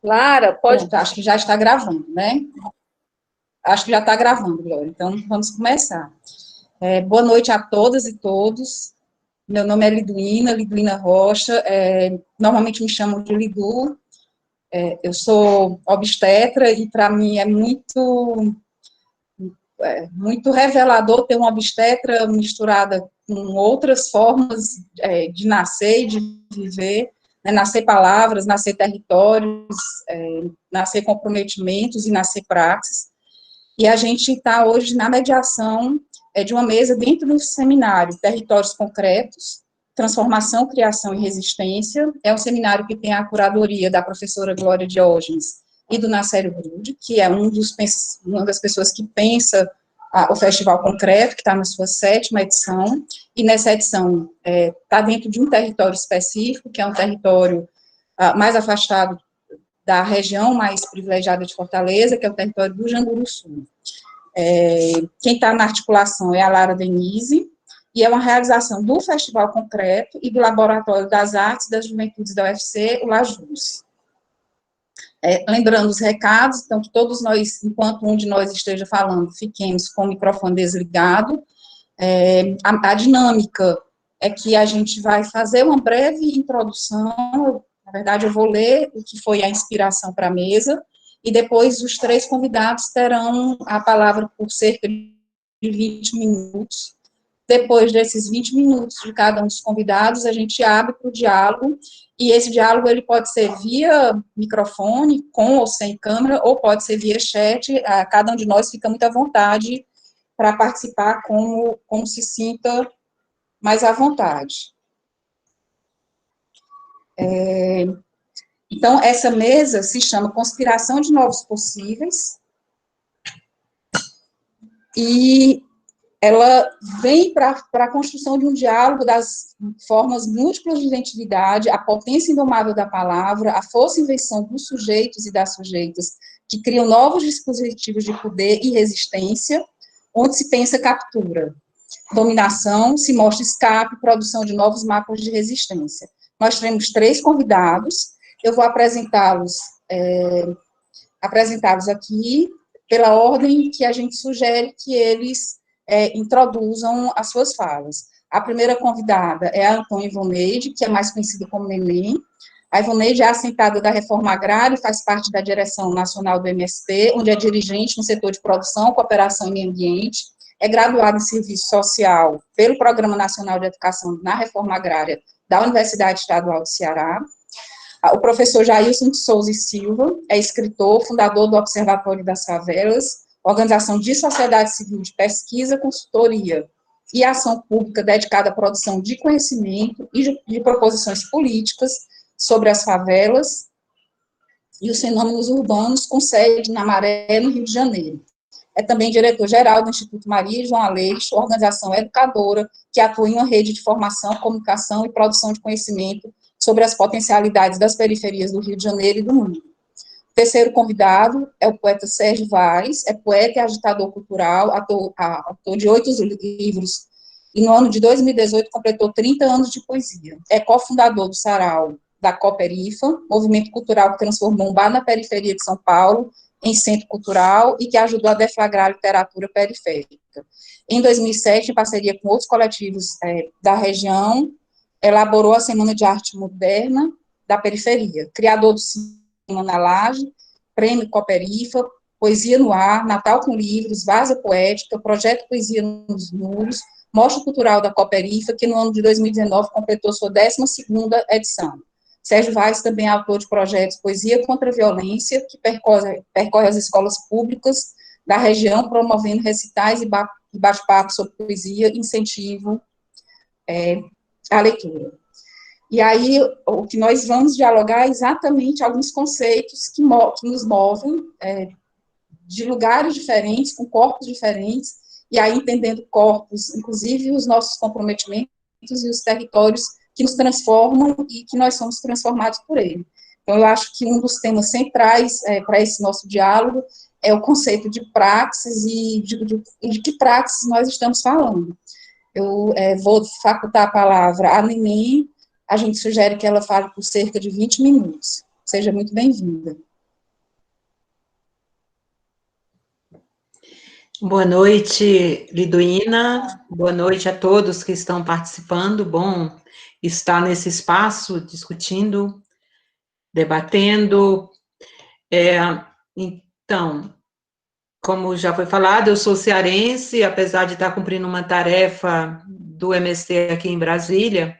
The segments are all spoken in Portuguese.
Lara, pode. Pronto, acho que já está gravando, né? Acho que já está gravando, Glória. Então, vamos começar. Boa noite a todas e todos. Meu nome é Liduína Rocha. Normalmente me chamam de Lidu. Eu sou obstetra e, para mim, é muito revelador ter uma obstetra misturada com outras formas de nascer e de viver, né, nascer palavras, nascer territórios, nascer comprometimentos e nascer praxis. E a gente está hoje na mediação de uma mesa dentro do seminário Territórios Concretos, Transformação, Criação e Resistência. É um seminário que tem a curadoria da professora Glória Diógenes e do Nacélio Grude, que é uma das pessoas que pensa o Festival Concreto, que está na sua 7ª edição, e nessa edição está dentro de um território específico, que é um território mais afastado da região mais privilegiada de Fortaleza, que é o território do Janguru Sul. Quem está na articulação é a Lara Denise, e é uma realização do Festival Concreto e do Laboratório das Artes das Juventudes da UFC, o Lajus. Lembrando os recados, então, que todos nós, enquanto um de nós esteja falando, fiquemos com o microfone desligado. A dinâmica é que a gente vai fazer uma breve introdução, na verdade, eu vou ler o que foi a inspiração para a mesa, e depois os 3 convidados terão a palavra por cerca de 20 minutos. Depois desses 20 minutos de cada um dos convidados, a gente abre para o diálogo, e esse diálogo ele pode ser via microfone, com ou sem câmera, ou pode ser via chat, cada um de nós fica muito à vontade para participar como se sinta mais à vontade. Então, essa mesa se chama Conspiração de Novos Possíveis, e ela vem para a construção de um diálogo das formas múltiplas de identidade, a potência indomável da palavra, a força e invenção dos sujeitos e das sujeitas, que criam novos dispositivos de poder e resistência, onde se pensa captura, dominação, se mostra escape, produção de novos mapas de resistência. Nós temos 3 convidados, eu vou apresentá-los aqui, pela ordem que a gente sugere que eles introduzam as suas falas. A primeira convidada é a Antônia Ivoneide, que é mais conhecida como Neném. A Ivoneide é assentada da Reforma Agrária e faz parte da direção nacional do MST, onde é dirigente no setor de produção, cooperação e meio ambiente, é graduada em serviço social pelo Programa Nacional de Educação na Reforma Agrária da Universidade Estadual do Ceará. O professor Jailson de Souza e Silva é escritor, fundador do Observatório das Favelas, organização de sociedade civil de pesquisa, consultoria e ação pública dedicada à produção de conhecimento e de proposições políticas sobre as favelas e os fenômenos urbanos, com sede na Maré, no Rio de Janeiro. É também diretor-geral do Instituto Maria e João Aleixo, organização educadora que atua em uma rede de formação, comunicação e produção de conhecimento sobre as potencialidades das periferias do Rio de Janeiro e do mundo. O terceiro convidado é o poeta Sérgio Vaz, é poeta e agitador cultural, autor de 8 livros, e no ano de 2018 completou 30 anos de poesia. É cofundador do Sarau da Cooperifa, movimento cultural que transformou um bar na periferia de São Paulo em centro cultural e que ajudou a deflagrar a literatura periférica. Em 2007, em parceria com outros coletivos da região, elaborou a Semana de Arte Moderna da Periferia, criador do Cinema na Laje, Prêmio Cooperifa, Poesia no Ar, Natal com Livros, Vaza Poética, Projeto Poesia nos Muros, Mostra Cultural da Cooperifa, que no ano de 2019 completou sua 12ª edição. Sérgio Vaz também é autor de projetos Poesia contra a Violência, que percorre as escolas públicas da região, promovendo recitais e bate-papo sobre poesia, incentivo à leitura. E aí, o que nós vamos dialogar é exatamente alguns conceitos que nos movem de lugares diferentes, com corpos diferentes, e aí entendendo corpos, inclusive os nossos comprometimentos e os territórios que nos transformam e que nós somos transformados por ele. Então, eu acho que um dos temas centrais para esse nosso diálogo é o conceito de praxis e de que praxis nós estamos falando. Eu vou facultar a palavra à Neném, a gente sugere que ela fale por cerca de 20 minutos. Seja muito bem-vinda. Boa noite, Liduína. Boa noite a todos que estão participando. Bom estar nesse espaço discutindo, debatendo. Então, como já foi falado, eu sou cearense, apesar de estar cumprindo uma tarefa do MST aqui em Brasília,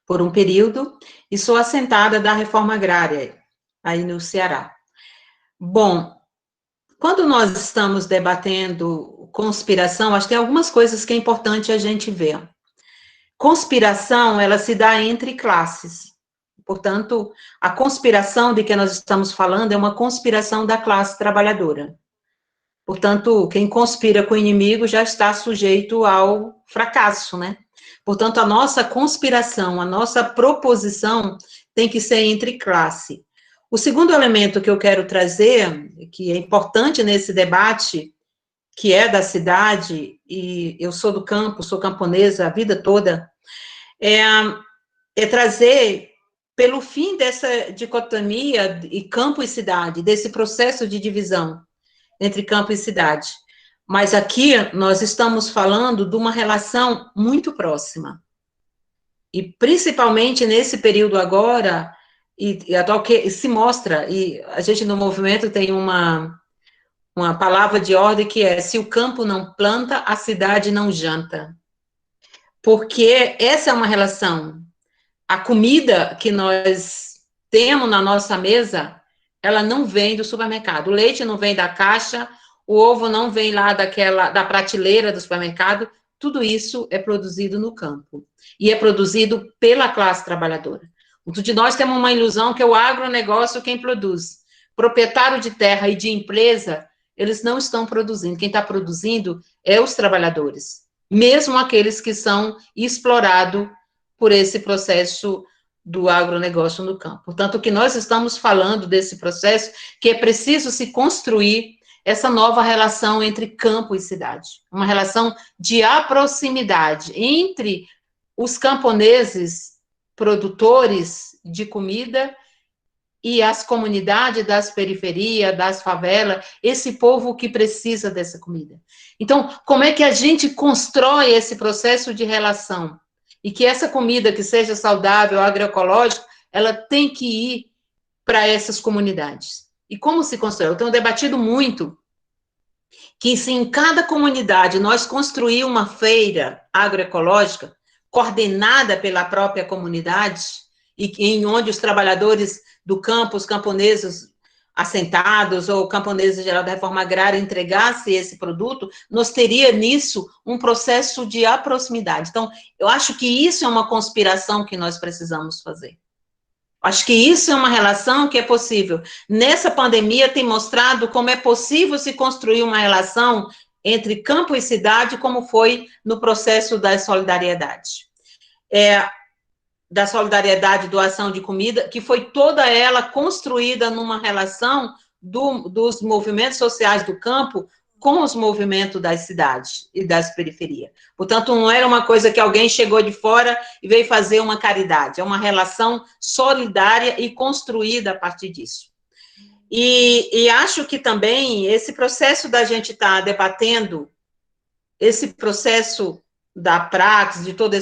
por um período, e sou assentada da reforma agrária, aí no Ceará. Bom, quando nós estamos debatendo conspiração, acho que tem algumas coisas que é importante a gente ver. Conspiração, ela se dá entre classes. Portanto, a conspiração de que nós estamos falando é uma conspiração da classe trabalhadora. Portanto, quem conspira com o inimigo já está sujeito ao fracasso, né? Portanto, a nossa conspiração, a nossa proposição tem que ser entre classe. O segundo elemento que eu quero trazer, que é importante nesse debate, que é da cidade, e eu sou do campo, sou camponesa a vida toda, é, é trazer, pelo fim dessa dicotomia e campo e cidade, desse processo de divisão entre campo e cidade. Mas aqui nós estamos falando de uma relação muito próxima. E principalmente nesse período agora, e atual que se mostra, e a gente no movimento tem uma palavra de ordem que é: se o campo não planta, a cidade não janta. Porque essa é uma relação. A comida que nós temos na nossa mesa, ela não vem do supermercado. O leite não vem da caixa, o ovo não vem lá da prateleira do supermercado. Tudo isso é produzido no campo. E é produzido pela classe trabalhadora. Muitos de nós temos uma ilusão que é o agronegócio quem produz. Proprietário de terra e de empresa, eles não estão produzindo. Quem está produzindo é os trabalhadores. Mesmo aqueles que são explorados por esse processo do agronegócio no campo. Portanto, o que nós estamos falando desse processo, que é preciso se construir essa nova relação entre campo e cidade, uma relação de proximidade entre os camponeses produtores de comida e as comunidades das periferias, das favelas, esse povo que precisa dessa comida. Então, como é que a gente constrói esse processo de relação? E que essa comida que seja saudável, agroecológica, ela tem que ir para essas comunidades. E como se constrói? Eu tenho debatido muito que se em cada comunidade nós construir uma feira agroecológica coordenada pela própria comunidade e em onde os trabalhadores do campo, os camponeses assentados ou camponeses geral da reforma agrária entregasse esse produto, nós teria nisso um processo de proximidade. Então, eu acho que isso é uma conspiração que nós precisamos fazer. Acho que isso é uma relação que é possível. Nessa pandemia tem mostrado como é possível se construir uma relação entre campo e cidade, como foi no processo da solidariedade. Da solidariedade, doação de comida, que foi toda ela construída numa relação dos movimentos sociais do campo com os movimentos das cidades e das periferias. Portanto, não era uma coisa que alguém chegou de fora e veio fazer uma caridade, é uma relação solidária e construída a partir disso. E acho que também esse processo da gente estar debatendo, esse processo da praxis, de todo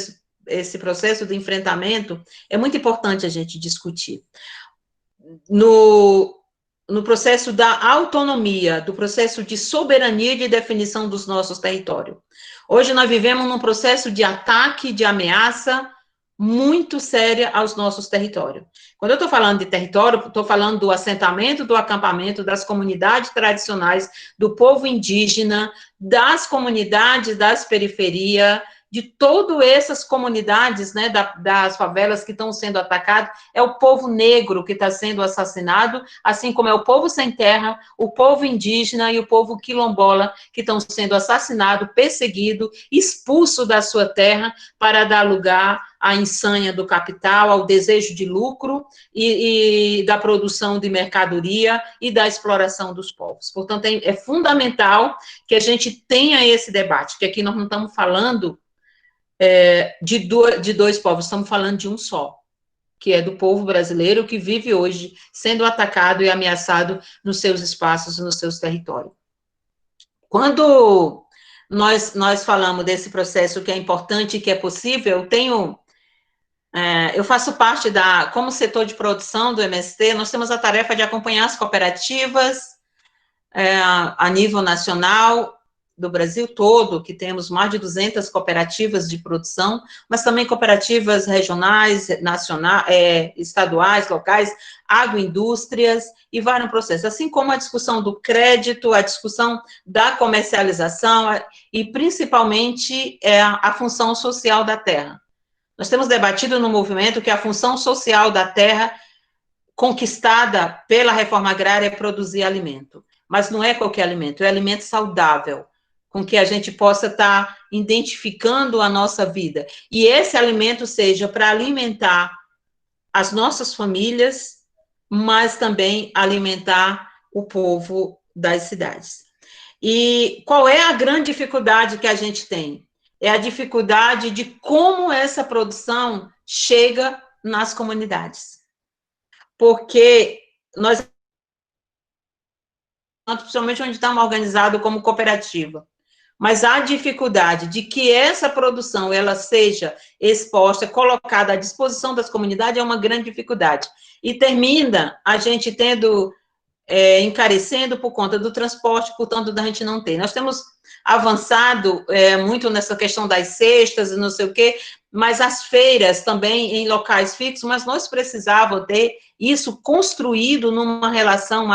esse processo de enfrentamento, é muito importante a gente discutir. No processo da autonomia, do processo de soberania e de definição dos nossos territórios. Hoje nós vivemos num processo de ataque, de ameaça muito séria aos nossos territórios. Quando eu estou falando de território, estou falando do assentamento, do acampamento, das comunidades tradicionais, do povo indígena, das comunidades das periferias, de todas essas comunidades, né, das favelas que estão sendo atacadas, é o povo negro que está sendo assassinado, assim como é o povo sem terra, o povo indígena e o povo quilombola que estão sendo assassinados, perseguidos, expulsos da sua terra para dar lugar à insanha do capital, ao desejo de lucro e da produção de mercadoria e da exploração dos povos. Portanto, é fundamental que a gente tenha esse debate, que aqui nós não estamos falando de dois povos, estamos falando de um só, que é do povo brasileiro que vive hoje sendo atacado e ameaçado nos seus espaços, nos seus territórios. Quando nós falamos desse processo que é importante e que é possível, eu faço parte como setor de produção do MST, nós temos a tarefa de acompanhar as cooperativas a nível nacional, do Brasil todo, que temos mais de 200 cooperativas de produção, mas também cooperativas regionais, estaduais, locais, agroindústrias, e vai no processo, assim como a discussão do crédito, a discussão da comercialização, e principalmente a função social da terra. Nós temos debatido no movimento que a função social da terra conquistada pela reforma agrária é produzir alimento, mas não é qualquer alimento, é alimento saudável, com que a gente possa estar identificando a nossa vida, e esse alimento seja para alimentar as nossas famílias, mas também alimentar o povo das cidades. E qual é a grande dificuldade que a gente tem? É a dificuldade de como essa produção chega nas comunidades. Porque nós, principalmente onde estamos organizados como cooperativa, mas a dificuldade de que essa produção ela seja exposta, colocada à disposição das comunidades é uma grande dificuldade. E termina a gente encarecendo por conta do transporte, portanto, da gente não ter. Nós temos avançado muito nessa questão das cestas e não sei o quê, mas as feiras também em locais fixos, mas nós precisávamos ter isso construído numa relação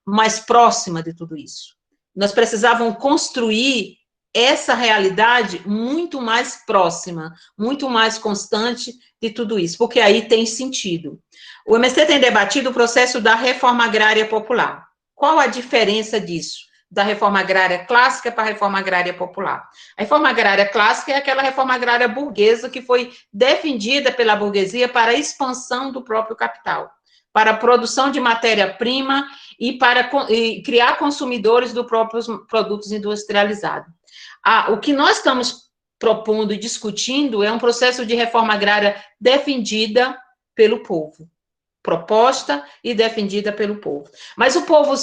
mais próxima de tudo isso. Nós precisávamos construir essa realidade muito mais próxima, muito mais constante de tudo isso, porque aí tem sentido. O MST tem debatido o processo da reforma agrária popular. Qual a diferença disso? Da reforma agrária clássica para a reforma agrária popular. A reforma agrária clássica é aquela reforma agrária burguesa que foi defendida pela burguesia para a expansão do próprio capital, para a produção de matéria-prima e para criar consumidores dos próprios produtos industrializados. O que nós estamos propondo e discutindo é um processo de reforma agrária defendida pelo povo, proposta e defendida pelo povo. Mas o povo,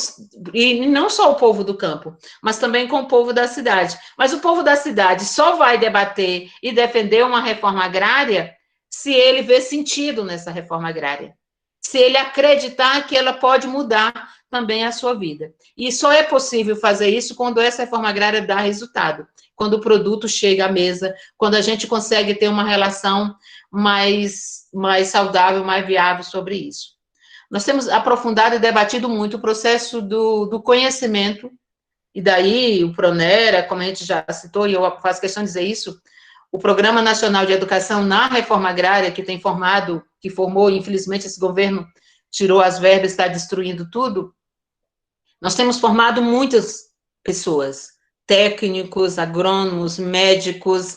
e não só o povo do campo, mas também com o povo da cidade. Mas o povo da cidade só vai debater e defender uma reforma agrária se ele vê sentido nessa reforma agrária, se ele acreditar que ela pode mudar também a sua vida. E só é possível fazer isso quando essa reforma agrária dá resultado, quando o produto chega à mesa, quando a gente consegue ter uma relação mais saudável, mais viável sobre isso. Nós temos aprofundado e debatido muito o processo do conhecimento, e daí o PRONERA, como a gente já citou, e eu faço questão de dizer isso, o Programa Nacional de Educação na Reforma Agrária, que formou, infelizmente, esse governo tirou as verbas, está destruindo tudo. Nós temos formado muitas pessoas, técnicos, agrônomos, médicos,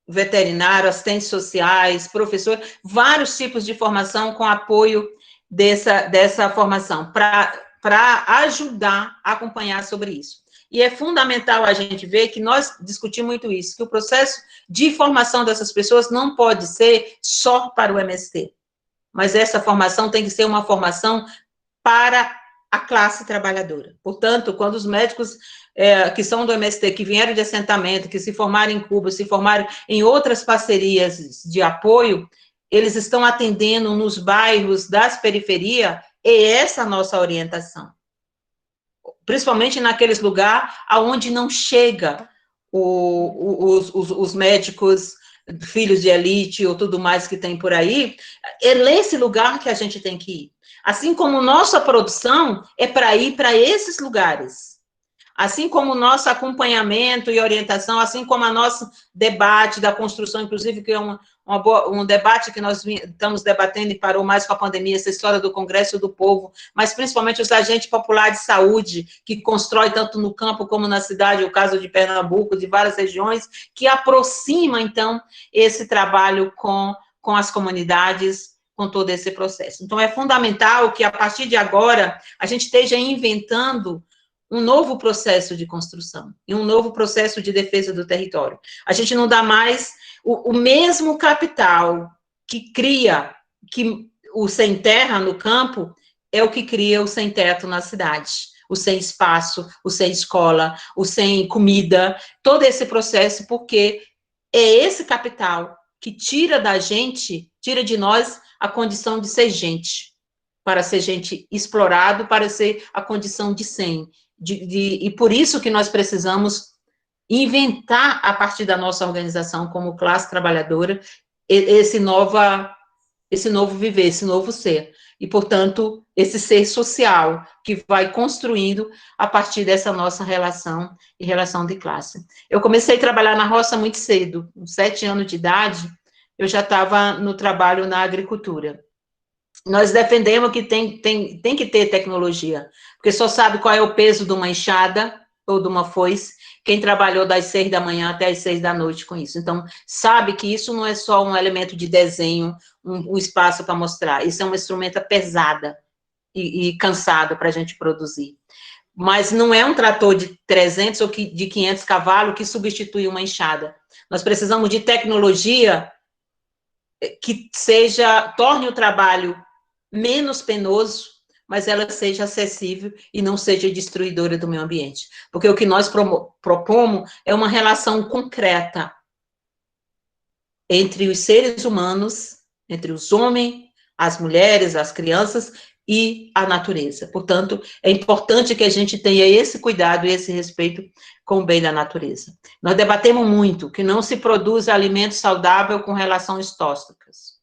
veterinários, assistentes sociais, professores, vários tipos de formação com apoio dessa formação, para ajudar a acompanhar sobre isso. E é fundamental a gente ver que nós discutimos muito isso, que o processo de formação dessas pessoas não pode ser só para o MST, mas essa formação tem que ser uma formação para a classe trabalhadora. Portanto, quando os médicos que são do MST, que vieram de assentamento, que se formaram em Cuba, se formaram em outras parcerias de apoio, eles estão atendendo nos bairros das periferias, e essa é a nossa orientação. Principalmente naqueles lugares onde não chega os médicos, filhos de elite ou tudo mais que tem por aí, é nesse lugar que a gente tem que ir. Assim como nossa produção é para ir para esses lugares. Assim como o nosso acompanhamento e orientação, assim como o nosso debate da construção, inclusive, que é um debate que nós estamos debatendo e parou mais com a pandemia, essa história do Congresso do Povo, mas principalmente os agentes populares de saúde, que constrói tanto no campo como na cidade, o caso de Pernambuco, de várias regiões, que aproxima, então, esse trabalho com as comunidades, com todo esse processo. Então, é fundamental que, a partir de agora, a gente esteja inventando um novo processo de construção e um novo processo de defesa do território. A gente não dá mais o mesmo capital que cria que o sem terra no campo é o que cria o sem teto na cidade. o sem espaço, o sem escola, o sem comida, todo esse processo, porque é esse capital que tira da gente, tira de nós a condição de ser gente, para ser gente explorado, para ser a condição de sem. E por isso que nós precisamos inventar, a partir da nossa organização como classe trabalhadora, esse novo viver, esse novo ser. E, portanto, esse ser social que vai construindo a partir dessa nossa relação e relação de classe. Eu comecei a trabalhar na roça muito cedo, com 7 anos de idade, eu já estava no trabalho na agricultura. Nós defendemos que tem que ter tecnologia, porque só sabe qual é o peso de uma enxada ou de uma foice quem trabalhou das 6 da manhã até as 6 da noite com isso. Então, sabe que isso não é só um elemento de desenho, um espaço para mostrar, isso é uma instrumenta pesada e cansada para a gente produzir. Mas não é um trator de 300 ou de 500 cavalos que substitui uma enxada. Nós precisamos de tecnologia que torne o trabalho menos penoso, mas ela seja acessível e não seja destruidora do meio ambiente. Porque o que nós propomos é uma relação concreta entre os seres humanos, entre os homens, as mulheres, as crianças e a natureza. Portanto, é importante que a gente tenha esse cuidado e esse respeito com o bem da natureza. Nós debatemos muito que não se produz alimento saudável com relações tóxicas.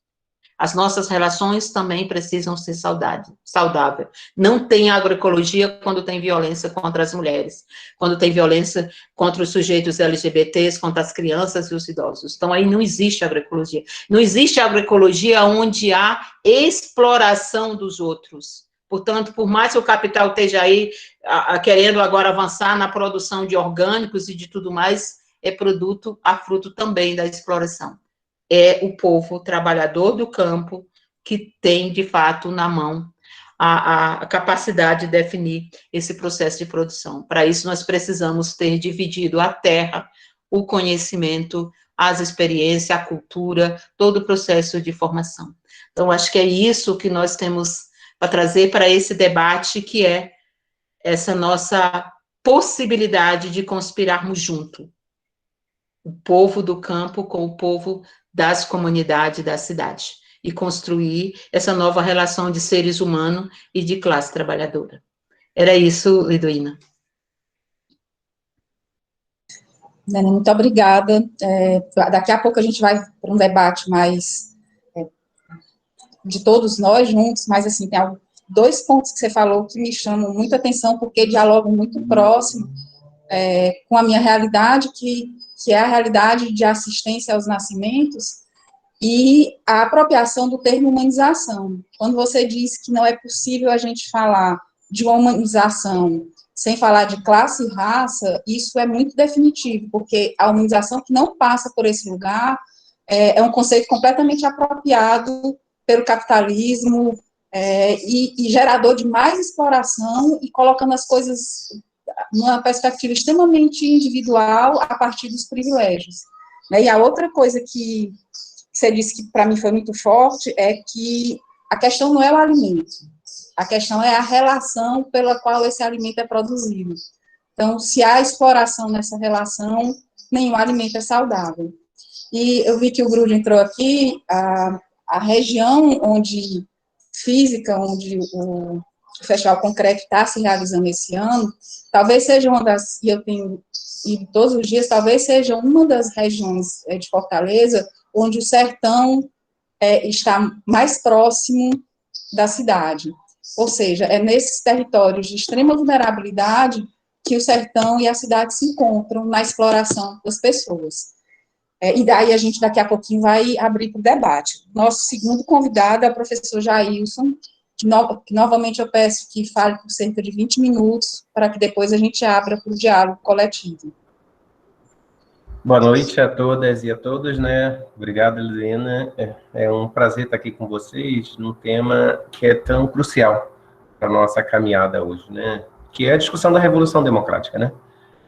As nossas relações também precisam ser saudáveis. Não tem agroecologia quando tem violência contra as mulheres, quando tem violência contra os sujeitos LGBTs, contra as crianças e os idosos. Então, aí não existe agroecologia. Não existe agroecologia onde há exploração dos outros. Portanto, por mais que o capital esteja aí querendo agora avançar na produção de orgânicos e de tudo mais, é fruto também da exploração. É o povo trabalhador do campo que tem, de fato, na mão a capacidade de definir esse processo de produção. Para isso, nós precisamos ter dividido a terra, o conhecimento, as experiências, a cultura, todo o processo de formação. Então, acho que é isso que nós temos para trazer para esse debate, que é essa nossa possibilidade de conspirarmos junto. O povo do campo com o povo das comunidades da cidade, e construir essa nova relação de seres humanos e de classe trabalhadora. Era isso, Liduína. Muito obrigada. Daqui a pouco a gente vai para um debate mais de todos nós juntos, mas, assim, tem 2 pontos que você falou que me chamam muita atenção, porque dialogam muito próximo com a minha realidade, que é a realidade de assistência aos nascimentos, e a apropriação do termo humanização. Quando você diz que não é possível a gente falar de uma humanização sem falar de classe e raça, isso é muito definitivo, porque a humanização que não passa por esse lugar é um conceito completamente apropriado pelo capitalismo e gerador de mais exploração e colocando as coisas numa perspectiva extremamente individual a partir dos privilégios. E a outra coisa que você disse que para mim foi muito forte é que a questão não é o alimento, a questão é a relação pela qual esse alimento é produzido. Então, se há exploração nessa relação, nenhum alimento é saudável. E eu vi que o Grude entrou aqui, a região física, onde o Festival Concreto está se realizando esse ano, talvez seja uma das, e eu tenho ido todos os dias, talvez seja uma das regiões de Fortaleza onde o sertão está mais próximo da cidade. Ou seja, é nesses territórios de extrema vulnerabilidade que o sertão e a cidade se encontram na exploração das pessoas. E daí a gente, daqui a pouquinho, vai abrir para o debate. Nosso segundo convidado é o professor Jailson, que novamente eu peço que fale por cerca de 20 minutos, para que depois a gente abra para o diálogo coletivo. Boa noite a todas e a todos, né? Obrigado, Helena. É um prazer estar aqui com vocês num tema que é tão crucial para a nossa caminhada hoje, né? Que é a discussão da Revolução Democrática, né?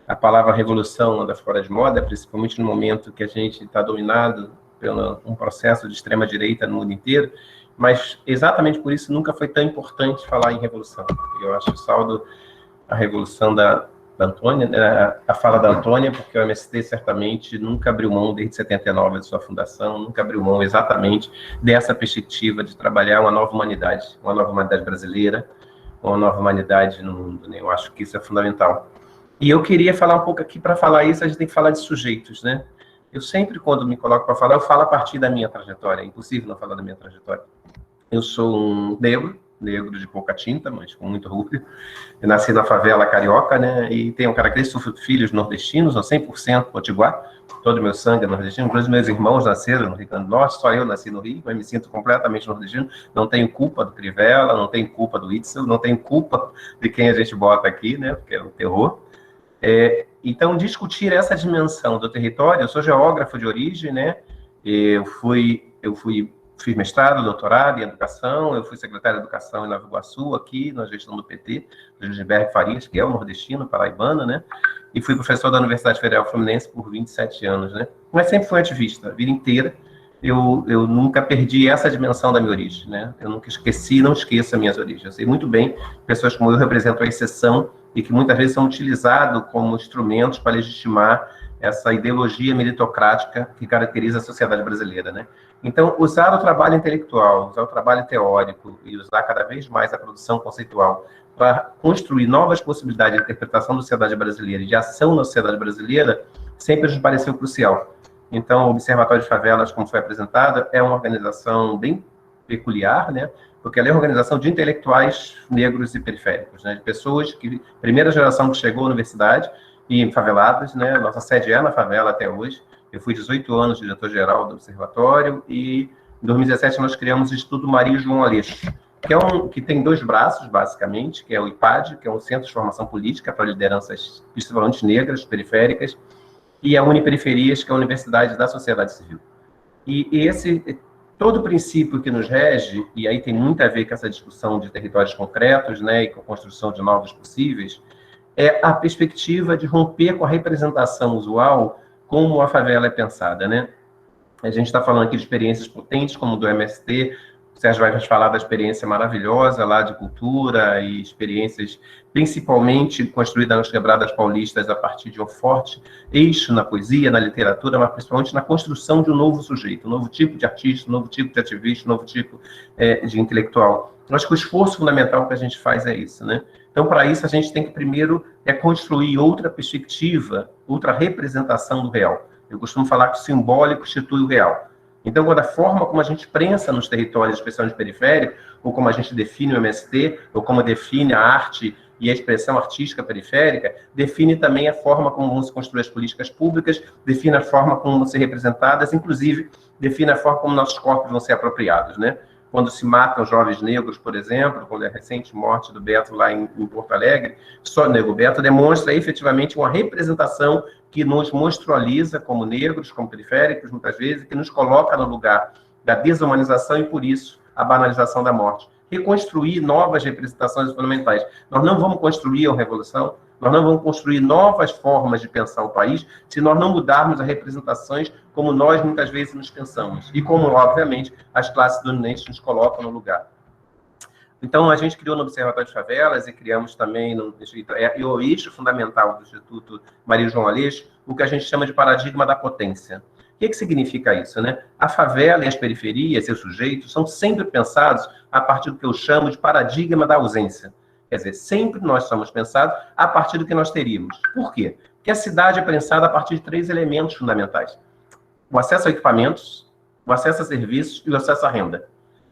A palavra revolução anda fora de moda, principalmente no momento que a gente está dominado por um processo de extrema-direita no mundo inteiro, mas exatamente por isso nunca foi tão importante falar em revolução. Eu acho o saldo a revolução da Antônia, né, a fala da Antônia, porque o MST certamente nunca abriu mão, desde 79, de sua fundação, nunca abriu mão exatamente dessa perspectiva de trabalhar uma nova humanidade brasileira, uma nova humanidade no mundo, né? Eu acho que isso é fundamental. E eu queria falar um pouco aqui, para falar isso, a gente tem que falar de sujeitos, né? Eu sempre, quando me coloco para falar, eu falo a partir da minha trajetória, é impossível não falar da minha trajetória. Eu sou um negro de pouca tinta, mas com muito orgulho. Eu nasci na favela carioca, né, e tenho características, sou filhos nordestinos, sou 100% potiguar, todo meu sangue é nordestino, inclusive meus irmãos nasceram no Rio Grande do Norte, só eu nasci no Rio, mas me sinto completamente nordestino, não tenho culpa do Crivella, não tenho culpa do Itzel, não tenho culpa de quem a gente bota aqui, né, porque é um terror. Então, discutir essa dimensão do território, eu sou geógrafo de origem, né, fiz mestrado, doutorado em educação, eu fui secretário de educação em Nova Iguaçu, aqui na gestão do PT, do Gilberto Farias, que é o nordestino, paraibano, né? E fui professor da Universidade Federal Fluminense por 27 anos, né? Mas sempre fui ativista, a vida inteira. Eu nunca perdi essa dimensão da minha origem, né? Eu nunca esqueci, não esqueço as minhas origens. Eu sei muito bem, pessoas como eu representam a exceção e que muitas vezes são utilizados como instrumentos para legitimar essa ideologia meritocrática que caracteriza a sociedade brasileira, né? Então, usar o trabalho intelectual, usar o trabalho teórico e usar cada vez mais a produção conceitual para construir novas possibilidades de interpretação da sociedade brasileira e de ação na sociedade brasileira sempre nos pareceu crucial. Então, o Observatório de Favelas, como foi apresentado, é uma organização bem peculiar, né? Porque ela é uma organização de intelectuais negros e periféricos, né? De pessoas que, primeira geração que chegou à universidade, e favelados, né? Nossa sede é na favela até hoje. Eu fui 18 anos diretor-geral do Observatório e em 2017 nós criamos o Instituto Maria João Aleixo, que tem dois braços, basicamente, que é o IPAD, que é um centro de formação política para lideranças principalmente negras, periféricas, e a Uniperiferias, que é a Universidade da Sociedade Civil. E todo o princípio que nos rege, e aí tem muito a ver com essa discussão de territórios concretos, né, e com a construção de novos possíveis, é a perspectiva de romper com a representação usual como a favela é pensada, né? A gente está falando aqui de experiências potentes, como do MST, o Sérgio vai nos falar da experiência maravilhosa lá de cultura e experiências principalmente construídas nas quebradas paulistas a partir de um forte eixo na poesia, na literatura, mas principalmente na construção de um novo sujeito, um novo tipo de artista, um novo tipo de ativista, um novo tipo de intelectual. Eu acho que o esforço fundamental que a gente faz é isso, né? Então, para isso, a gente tem que primeiro construir outra perspectiva, outra representação do real. Eu costumo falar que o simbólico constitui o real. Então, quando a forma como a gente prensa nos territórios, especialmente periféricos, ou como a gente define o MST, ou como define a arte e a expressão artística periférica, define também a forma como vão se construir as políticas públicas, define a forma como vão ser representadas, inclusive define a forma como nossos corpos vão ser apropriados, né? Quando se matam jovens negros, por exemplo, quando é a recente morte do Beto lá em Porto Alegre, só o Nego Beto demonstra efetivamente uma representação que nos monstrualiza como negros, como periféricos, muitas vezes, que nos coloca no lugar da desumanização e, por isso, a banalização da morte. Reconstruir novas representações fundamentais. Nós não vamos construir uma revolução, nós não vamos construir novas formas de pensar o país se nós não mudarmos as representações como nós muitas vezes nos pensamos e como, obviamente, as classes dominantes nos colocam no lugar. Então, a gente criou no Observatório de Favelas e criamos também o eixo fundamental do Instituto Maria João Aleixo, o que a gente chama de paradigma da potência. O que significa isso, né? A favela e as periferias, seus sujeitos, são sempre pensados a partir do que eu chamo de paradigma da ausência. Quer dizer, sempre nós somos pensados a partir do que nós teríamos. Por quê? Porque a cidade é pensada a partir de 3 elementos fundamentais: o acesso a equipamentos, o acesso a serviços e o acesso à renda.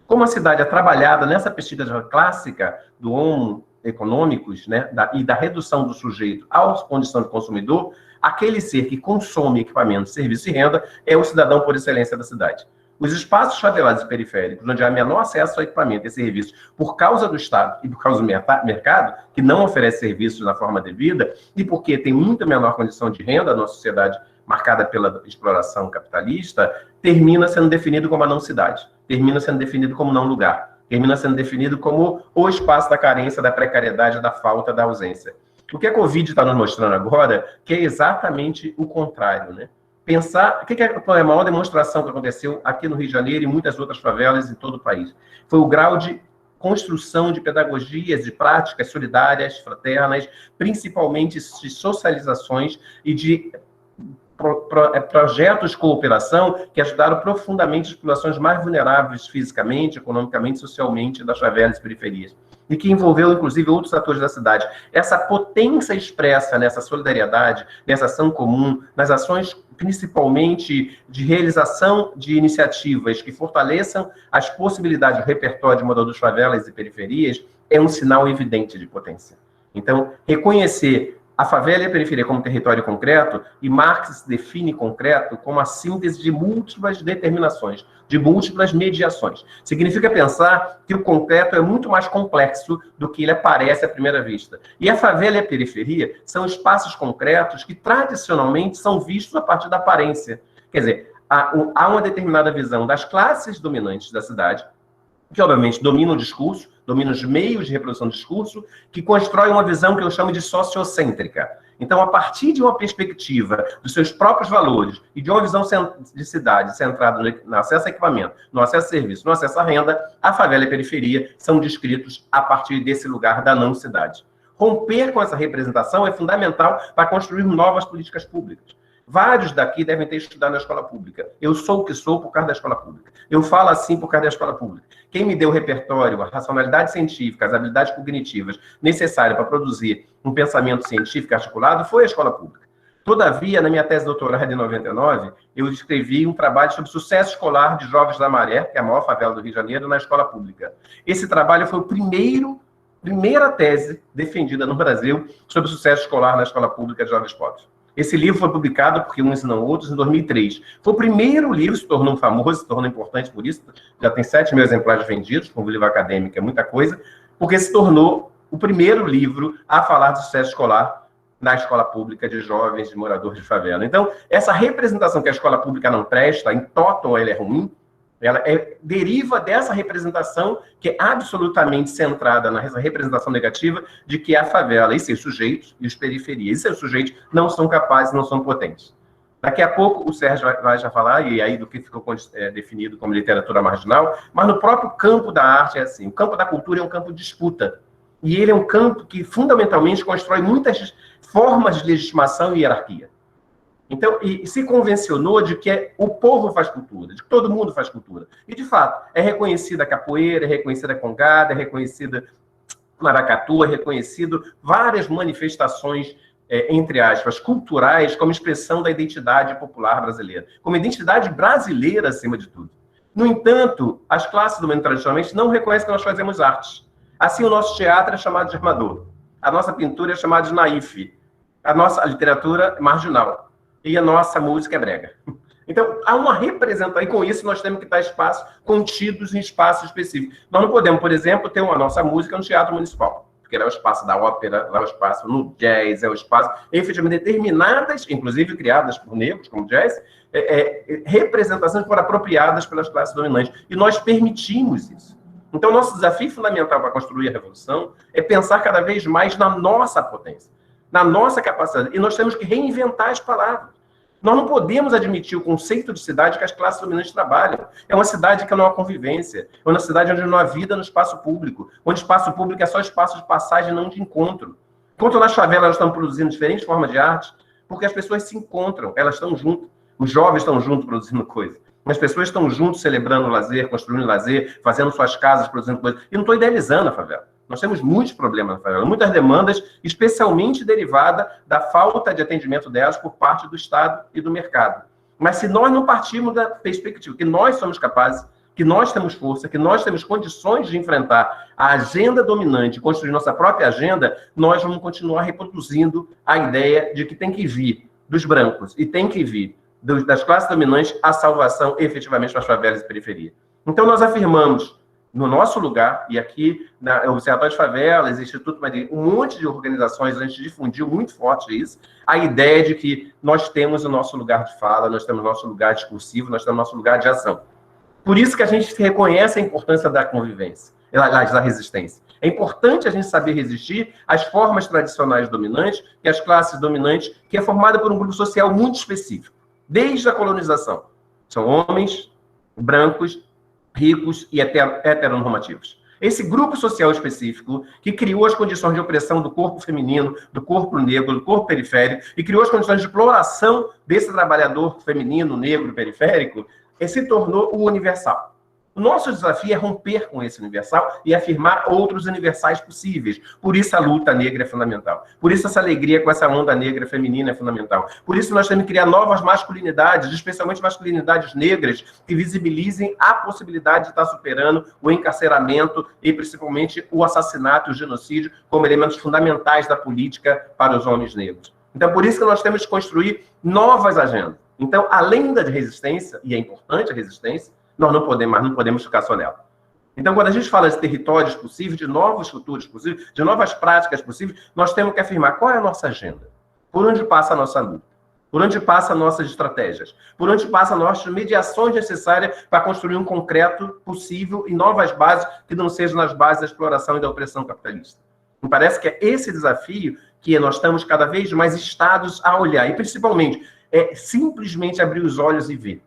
Como a cidade é trabalhada nessa perspectiva clássica do homo econômicos, né, e da redução do sujeito à condição de consumidor, aquele ser que consome equipamentos, serviços e renda é o cidadão por excelência da cidade. Os espaços favelados e periféricos, onde há menor acesso a equipamento e serviços por causa do Estado e por causa do mercado, que não oferece serviços na forma devida, e porque tem muito menor condição de renda na sociedade marcada pela exploração capitalista, termina sendo definido como a não cidade, termina sendo definido como não lugar, termina sendo definido como o espaço da carência, da precariedade, da falta, da ausência. O que a Covid está nos mostrando agora, que é exatamente o contrário, né? Pensar, o que é a maior demonstração que aconteceu aqui no Rio de Janeiro e muitas outras favelas em todo o país? Foi o grau de construção de pedagogias, de práticas solidárias, fraternas, principalmente de socializações e de projetos de cooperação que ajudaram profundamente as populações mais vulneráveis fisicamente, economicamente, socialmente das favelas e periferias. E que envolveu, inclusive, outros atores da cidade. Essa potência expressa nessa solidariedade, nessa ação comum, nas ações, principalmente, de realização de iniciativas que fortaleçam as possibilidades do repertório de moradores de favelas e periferias, é um sinal evidente de potência. Então, reconhecer a favela e a periferia como território concreto, e Marx define concreto como a síntese de múltiplas determinações, de múltiplas mediações. Significa pensar que o concreto é muito mais complexo do que ele aparece à primeira vista. E a favela e a periferia são espaços concretos que tradicionalmente são vistos a partir da aparência. Quer dizer, há uma determinada visão das classes dominantes da cidade, que obviamente dominam o discurso, dominam os meios de reprodução do discurso, que constrói uma visão que eu chamo de sociocêntrica. Então, a partir de uma perspectiva dos seus próprios valores e de uma visão de cidade centrada no acesso a equipamento, no acesso a serviço, no acesso à renda, a favela e a periferia são descritos a partir desse lugar da não-cidade. Romper com essa representação é fundamental para construir novas políticas públicas. Vários daqui devem ter estudado na escola pública. Eu sou o que sou por causa da escola pública. Eu falo assim por causa da escola pública. Quem me deu o repertório, a racionalidade científica, as habilidades cognitivas necessárias para produzir um pensamento científico articulado foi a escola pública. Todavia, na minha tese de doutorado em 99, eu escrevi um trabalho sobre sucesso escolar de jovens da Maré, que é a maior favela do Rio de Janeiro, na escola pública. Esse trabalho foi o primeira tese defendida no Brasil sobre sucesso escolar na escola pública de jovens pobres. Esse livro foi publicado, porque uns e não outros, em 2003. Foi o primeiro livro, se tornou famoso, se tornou importante por isso. Já tem 7 mil exemplares vendidos, como livro acadêmico, é muita coisa, porque se tornou o primeiro livro a falar de sucesso escolar na escola pública de jovens, de moradores de favela. Então, essa representação que a escola pública não presta, em total ela é ruim, ela deriva dessa representação que é absolutamente centrada nessa representação negativa de que a favela e seus sujeitos, e os periferias e seus sujeitos não são capazes, não são potentes. Daqui a pouco o Sérgio vai já falar, e aí do que ficou definido como literatura marginal, mas no próprio campo da arte é assim. O campo da cultura é um campo de disputa. E ele é um campo que fundamentalmente constrói muitas formas de legitimação e hierarquia. Então, e se convencionou de que o povo faz cultura, de que todo mundo faz cultura. E, de fato, é reconhecida a capoeira, é reconhecida a congada, é reconhecida maracatu, é reconhecido várias manifestações, entre aspas, culturais, como expressão da identidade popular brasileira. Como identidade brasileira, acima de tudo. No entanto, as classes dominantes tradicionalmente não reconhecem que nós fazemos arte. Assim, o nosso teatro é chamado de armador. A nossa pintura é chamada de naífe. A nossa literatura é marginal. E a nossa música é brega. Então, há uma representação, e com isso nós temos que dar espaços contidos em espaços específicos. Nós não podemos, por exemplo, ter uma nossa música no Teatro Municipal, porque lá é o espaço da ópera, lá é o espaço no jazz, é o espaço, efetivamente, determinadas, inclusive criadas por negros, como jazz, representações foram apropriadas pelas classes dominantes. E nós permitimos isso. Então, nosso desafio fundamental para construir a revolução é pensar cada vez mais na nossa potência, na nossa capacidade. E nós temos que reinventar as palavras. Nós não podemos admitir o conceito de cidade que as classes dominantes trabalham. É uma cidade que não há convivência. É uma cidade onde não há vida no espaço público. Onde o espaço público é só espaço de passagem, não de encontro. Enquanto nas favelas nós estamos produzindo diferentes formas de arte, porque as pessoas se encontram, elas estão juntas. Os jovens estão juntos produzindo coisas. As pessoas estão juntos celebrando o lazer, construindo lazer, fazendo suas casas, produzindo coisas. E não estou idealizando a favela. Nós temos muitos problemas na favela, muitas demandas, especialmente derivada da falta de atendimento delas por parte do Estado e do mercado. Mas se nós não partirmos da perspectiva que nós somos capazes, que nós temos força, que nós temos condições de enfrentar a agenda dominante, construir nossa própria agenda, nós vamos continuar reproduzindo a ideia de que tem que vir dos brancos e tem que vir das classes dominantes a salvação efetivamente para as favelas e periferia. Então nós afirmamos no nosso lugar, e aqui o Observatório de Favelas, Instituto Maria, um monte de organizações, a gente difundiu muito forte isso, a ideia de que nós temos o nosso lugar de fala, nós temos o nosso lugar discursivo, nós temos o nosso lugar de ação. Por isso que a gente reconhece a importância da convivência, da resistência. É importante a gente saber resistir às formas tradicionais dominantes e às classes dominantes, que é formada por um grupo social muito específico, desde a colonização. São homens brancos, ricos e heteronormativos. Esse grupo social específico que criou as condições de opressão do corpo feminino, do corpo negro, do corpo periférico, e criou as condições de exploração desse trabalhador feminino, negro, periférico, se tornou o universal. O nosso desafio é romper com esse universal e afirmar outros universais possíveis. Por isso a luta negra é fundamental. Por isso essa alegria com essa onda negra feminina é fundamental. Por isso nós temos que criar novas masculinidades, especialmente masculinidades negras, que visibilizem a possibilidade de estar superando o encarceramento e principalmente o assassinato e o genocídio como elementos fundamentais da política para os homens negros. Então por isso que nós temos que construir novas agendas. Então, além da resistência, e é importante a resistência, nós não podemos ficar só nela. Então, quando a gente fala de territórios possíveis, de novos futuros possíveis, de novas práticas possíveis, nós temos que afirmar qual é a nossa agenda, por onde passa a nossa luta, por onde passa nossas estratégias, por onde passa nossas mediações necessárias para construir um concreto possível e novas bases que não sejam nas bases da exploração e da opressão capitalista. Me parece que é esse desafio que nós estamos cada vez mais instados a olhar, e principalmente, é simplesmente abrir os olhos e ver.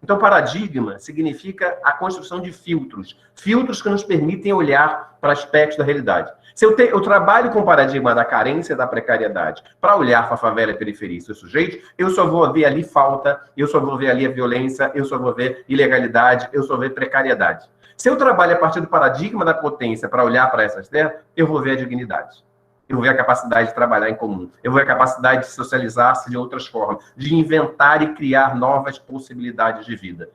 Então, paradigma significa a construção de filtros. Filtros que nos permitem olhar para aspectos da realidade. Se eu trabalho com o paradigma da carência e da precariedade para olhar para a favela e a periferia e seus sujeitos, eu só vou ver ali falta, eu só vou ver ali a violência, eu só vou ver ilegalidade, eu só vou ver precariedade. Se eu trabalho a partir do paradigma da potência para olhar para essas terras, eu vou ver a dignidade. Eu vou ver a capacidade de trabalhar em comum. Eu vou ver a capacidade de socializar-se de outras formas, de inventar e criar novas possibilidades de vida.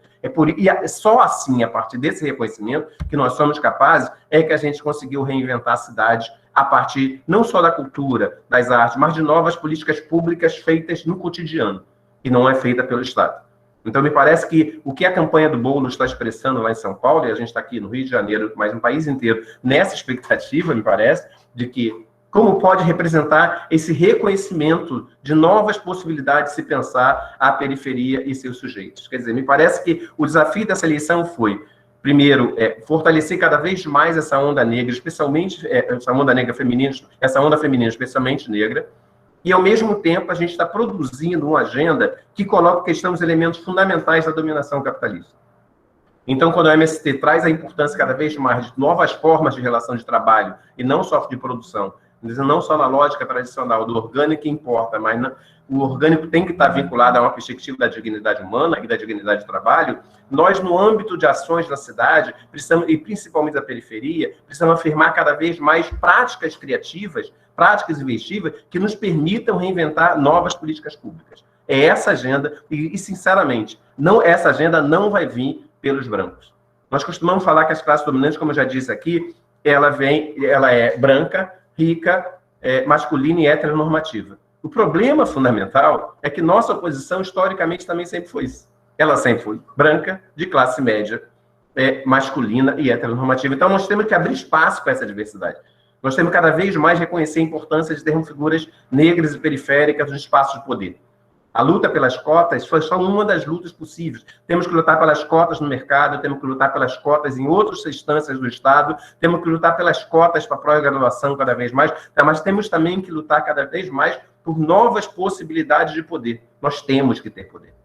E só assim, a partir desse reconhecimento, que nós somos capazes, é que a gente conseguiu reinventar a cidade a partir não só da cultura, das artes, mas de novas políticas públicas feitas no cotidiano, e não é feita pelo Estado. Então, me parece que o que a campanha do Boulos está expressando lá em São Paulo, e a gente está aqui no Rio de Janeiro, mas no país inteiro, nessa expectativa, me parece, de que como pode representar esse reconhecimento de novas possibilidades de se pensar a periferia e seus sujeitos. Quer dizer, me parece que o desafio dessa eleição foi, primeiro, fortalecer cada vez mais essa onda negra, especialmente essa onda negra feminina, essa onda feminina especialmente negra, e, ao mesmo tempo, a gente está produzindo uma agenda que coloca em questão os elementos fundamentais da dominação capitalista. Então, quando o MST traz a importância cada vez mais de novas formas de relação de trabalho, e não só de produção, não só na lógica tradicional do orgânico que importa, mas o orgânico tem que estar vinculado a uma perspectiva da dignidade humana e da dignidade do trabalho, nós, no âmbito de ações da cidade, precisamos, e principalmente da periferia, precisamos afirmar cada vez mais práticas criativas, práticas investivas, que nos permitam reinventar novas políticas públicas. É essa agenda, e sinceramente, essa agenda não vai vir pelos brancos. Nós costumamos falar que as classes dominantes, como eu já disse aqui, ela é branca, rica, masculina e heteronormativa. O problema fundamental é que nossa oposição, historicamente, também sempre foi isso. Ela sempre foi branca, de classe média, masculina e heteronormativa. Então, nós temos que abrir espaço para essa diversidade. Nós temos cada vez mais reconhecer a importância de termos figuras negras e periféricas nos espaços de poder. A luta pelas cotas foi só uma das lutas possíveis. Temos que lutar pelas cotas no mercado, temos que lutar pelas cotas em outras instâncias do Estado, temos que lutar pelas cotas para a pós-graduação cada vez mais, mas temos também que lutar cada vez mais por novas possibilidades de poder. Nós temos que ter poder.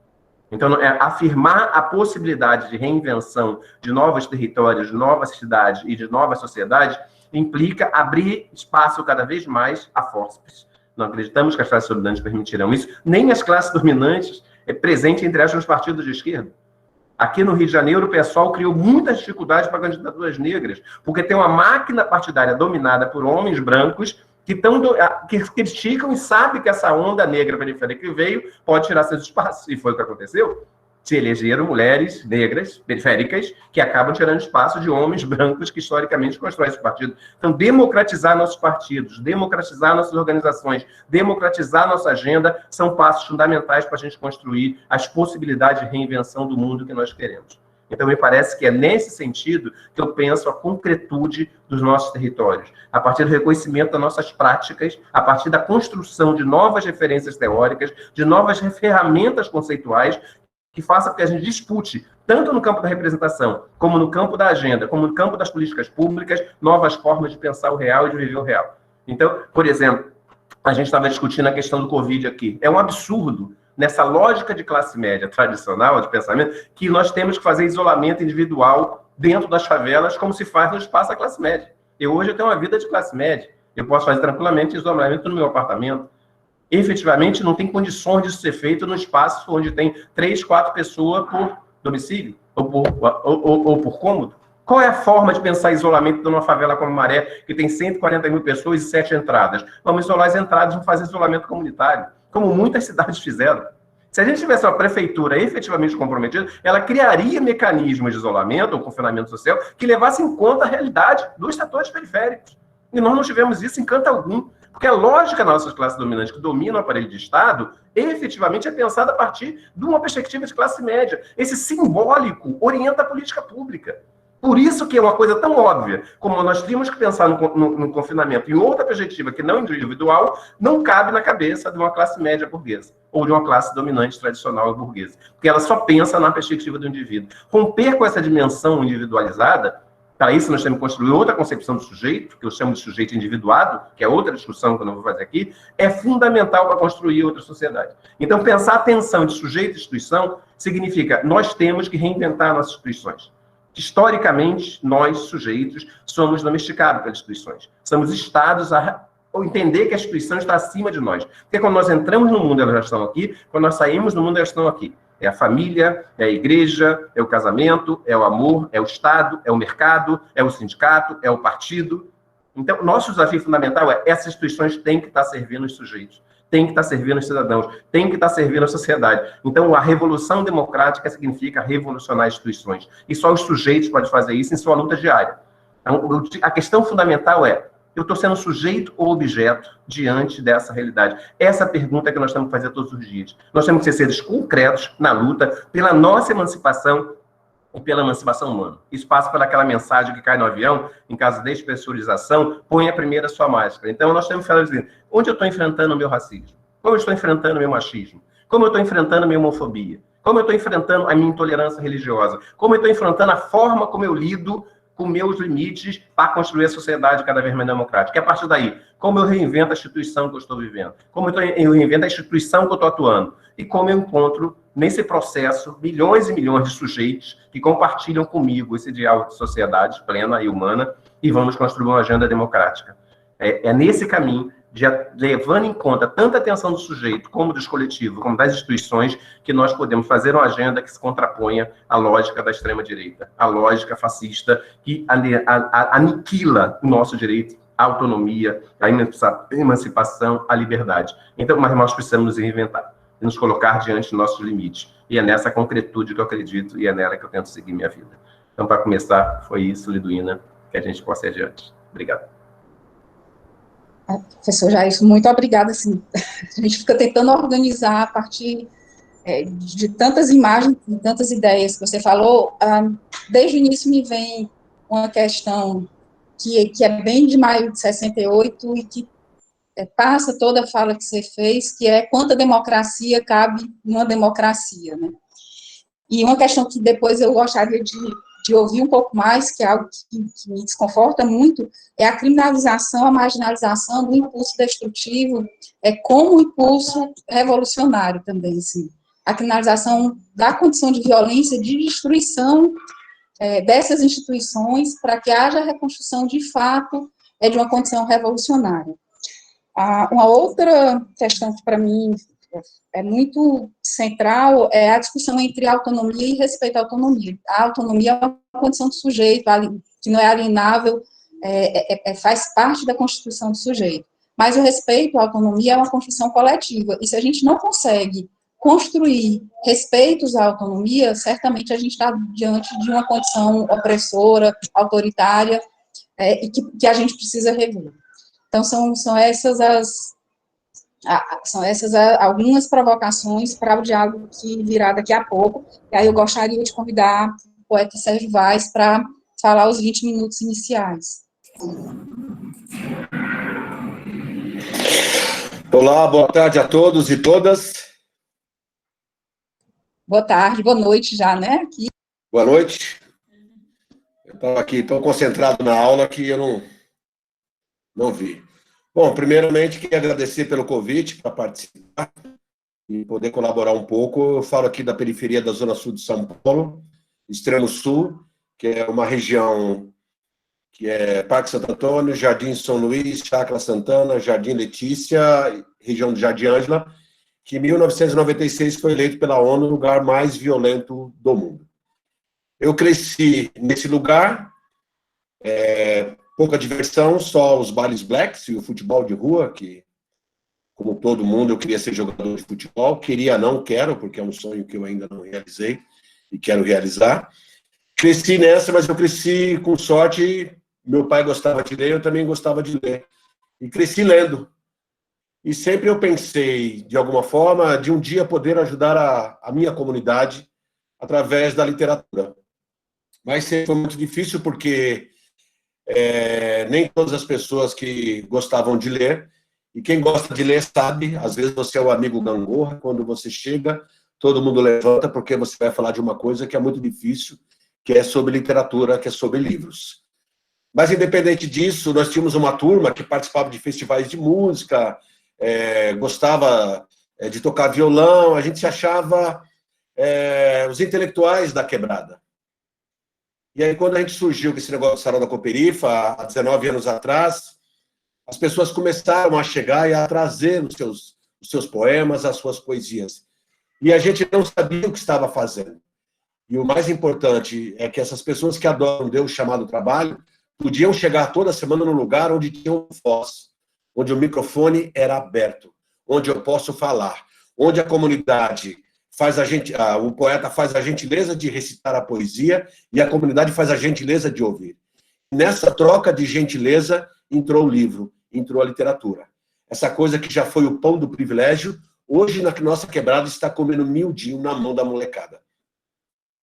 Então, afirmar a possibilidade de reinvenção de novos territórios, de novas cidades e de novas sociedades implica abrir espaço cada vez mais a fórceps. Não acreditamos que as classes dominantes permitirão isso, nem as classes dominantes presentes entre elas nos partidos de esquerda. Aqui no Rio de Janeiro, o PSOL criou muitas dificuldades para candidaturas negras, porque tem uma máquina partidária dominada por homens brancos que criticam e sabem que essa onda negra periférica que veio pode tirar seus espaços. E foi o que aconteceu. Se elegeram mulheres negras, periféricas, que acabam tirando espaço de homens brancos que, historicamente, constroem esse partido. Então, democratizar nossos partidos, democratizar nossas organizações, democratizar nossa agenda, são passos fundamentais para a gente construir as possibilidades de reinvenção do mundo que nós queremos. Então, me parece que é nesse sentido que eu penso a concretude dos nossos territórios, a partir do reconhecimento das nossas práticas, a partir da construção de novas referências teóricas, de novas ferramentas conceituais, que faça com que a gente dispute, tanto no campo da representação, como no campo da agenda, como no campo das políticas públicas, novas formas de pensar o real e de viver o real. Então, por exemplo, a gente estava discutindo a questão do Covid aqui. É um absurdo, nessa lógica de classe média tradicional, de pensamento, que nós temos que fazer isolamento individual dentro das favelas, como se faz no espaço da classe média. Hoje eu tenho uma vida de classe média. Eu posso fazer tranquilamente isolamento no meu apartamento. Efetivamente, não tem condições de ser feito no espaço onde tem 3, 4 pessoas por domicílio ou por cômodo. Qual é a forma de pensar isolamento numa favela como Maré, que tem 140 mil pessoas e 7 entradas? Vamos isolar as entradas, vamos fazer isolamento comunitário, como muitas cidades fizeram. Se a gente tivesse uma prefeitura efetivamente comprometida, ela criaria mecanismos de isolamento ou confinamento social que levassem em conta a realidade dos setores periféricos. E nós não tivemos isso em canto algum. Porque a lógica das nossas classes dominantes que dominam o aparelho de Estado, efetivamente é pensada a partir de uma perspectiva de classe média. Esse simbólico orienta a política pública. Por isso que é uma coisa tão óbvia, como nós tínhamos que pensar no confinamento em outra perspectiva que não individual, não cabe na cabeça de uma classe média burguesa, ou de uma classe dominante tradicional burguesa. Porque ela só pensa na perspectiva do indivíduo. Romper com essa dimensão individualizada, para isso nós temos que construir outra concepção do sujeito, que eu chamo de sujeito individuado, que é outra discussão que eu não vou fazer aqui, é fundamental para construir outra sociedade. Então, pensar a tensão de sujeito e instituição significa nós temos que reinventar nossas instituições. Historicamente, nós, sujeitos, somos domesticados pelas instituições. Somos estados a entender que a instituição está acima de nós. Porque quando nós entramos no mundo, elas já estão aqui. Quando nós saímos do mundo, elas estão aqui. É a família, é a igreja, é o casamento, é o amor, é o Estado, é o mercado, é o sindicato, é o partido. Então, nosso desafio fundamental é essas instituições têm que estar servindo os sujeitos, têm que estar servindo os cidadãos, têm que estar servindo a sociedade. Então, a revolução democrática significa revolucionar instituições. E só os sujeitos podem fazer isso em sua luta diária. Então, a questão fundamental é: eu estou sendo sujeito ou objeto diante dessa realidade? Essa pergunta é que nós temos que fazer todos os dias. Nós temos que ser seres concretos na luta pela nossa emancipação e pela emancipação humana. Isso passa por aquela mensagem que cai no avião, em caso de despressurização, põe a primeira sua máscara. Então, nós temos que falar assim: onde eu estou enfrentando o meu racismo? Como eu estou enfrentando o meu machismo? Como eu estou enfrentando a minha homofobia? Como eu estou enfrentando a minha intolerância religiosa? Como eu estou enfrentando a forma como eu lido com meus limites para construir a sociedade cada vez mais democrática? E a partir daí, como eu reinvento a instituição que eu estou vivendo? Como eu reinvento a instituição que eu estou atuando? E como eu encontro, nesse processo, milhões e milhões de sujeitos que compartilham comigo esse ideal de sociedade plena e humana e vamos construir uma agenda democrática. É nesse caminho, levando em conta tanta atenção do sujeito, como dos coletivos, como das instituições, que nós podemos fazer uma agenda que se contraponha à lógica da extrema-direita, à lógica fascista, que aniquila o nosso direito à autonomia, à emancipação, à liberdade. Então, mas nós precisamos nos reinventar e nos colocar diante dos nossos limites. E é nessa concretude que eu acredito e é nela que eu tento seguir minha vida. Então, para começar, foi isso, Liduína, que a gente possa ir adiante. Obrigado. Professor Jair, muito obrigada. Assim, a gente fica tentando organizar a partir de tantas imagens, de tantas ideias que você falou. Desde o início me vem uma questão que é bem de maio de 68 e que passa toda a fala que você fez, que é quanta democracia cabe numa democracia, né? E uma questão que depois eu gostaria de ouvir um pouco mais, que é algo que me desconforta muito, é a criminalização, a marginalização do impulso destrutivo, como um impulso revolucionário também, assim. A criminalização da condição de violência, de destruição dessas instituições, para que haja a reconstrução, de fato, de uma condição revolucionária. Uma outra questão que, para mim, é muito central é a discussão entre autonomia e respeito à autonomia. A autonomia é uma condição do sujeito, que não é alienável, faz parte da constituição do sujeito. Mas o respeito à autonomia é uma construção coletiva, e se a gente não consegue construir respeitos à autonomia, certamente a gente está diante de uma condição opressora, autoritária, e que a gente precisa rever. Então, são essas algumas provocações para o diálogo que virá daqui a pouco. E aí eu gostaria de convidar o poeta Sérgio Vaz para falar os 20 minutos iniciais. Olá, boa tarde a todos e todas. Boa tarde, boa noite já, né? Aqui. Boa noite. Eu estava aqui tão concentrado na aula que eu não vi. Bom, primeiramente, queria agradecer pelo convite para participar e poder colaborar um pouco. Eu falo aqui da periferia da Zona Sul de São Paulo, extremo sul, que é uma região que é Parque Santo Antônio, Jardim São Luís, Chácara Santana, Jardim Letícia, região do Jardim Ângela, que em 1996 foi eleito pela ONU o lugar mais violento do mundo. Eu cresci nesse lugar, pouca diversão, só os bailes blacks e o futebol de rua, que, como todo mundo, eu queria ser jogador de futebol. Queria, não quero, porque é um sonho que eu ainda não realizei e quero realizar. Cresci nessa, mas eu cresci com sorte. Meu pai gostava de ler, eu também gostava de ler. E cresci lendo. E sempre eu pensei, de alguma forma, de um dia poder ajudar a minha comunidade através da literatura. Mas sempre foi muito difícil, porque nem todas as pessoas que gostavam de ler, e quem gosta de ler sabe, às vezes você é o amigo gangorra, quando você chega, todo mundo levanta, porque você vai falar de uma coisa que é muito difícil, que é sobre literatura, que é sobre livros. Mas, independente disso, nós tínhamos uma turma que participava de festivais de música, gostava de tocar violão, a gente se achava os intelectuais da quebrada. E aí, quando a gente surgiu com esse negócio do Sarau da Cooperifa, há 19 anos atrás, as pessoas começaram a chegar e a trazer os seus poemas, as suas poesias. E a gente não sabia o que estava fazendo. E o mais importante é que essas pessoas que adoram Deus chamado trabalho podiam chegar toda semana num lugar onde tinha um voz, onde o microfone era aberto, onde eu posso falar, onde a comunidade faz o poeta faz a gentileza de recitar a poesia e a comunidade faz a gentileza de ouvir. Nessa troca de gentileza entrou o livro, entrou a literatura. Essa coisa que já foi o pão do privilégio, hoje na nossa quebrada está comendo miudinho na mão da molecada.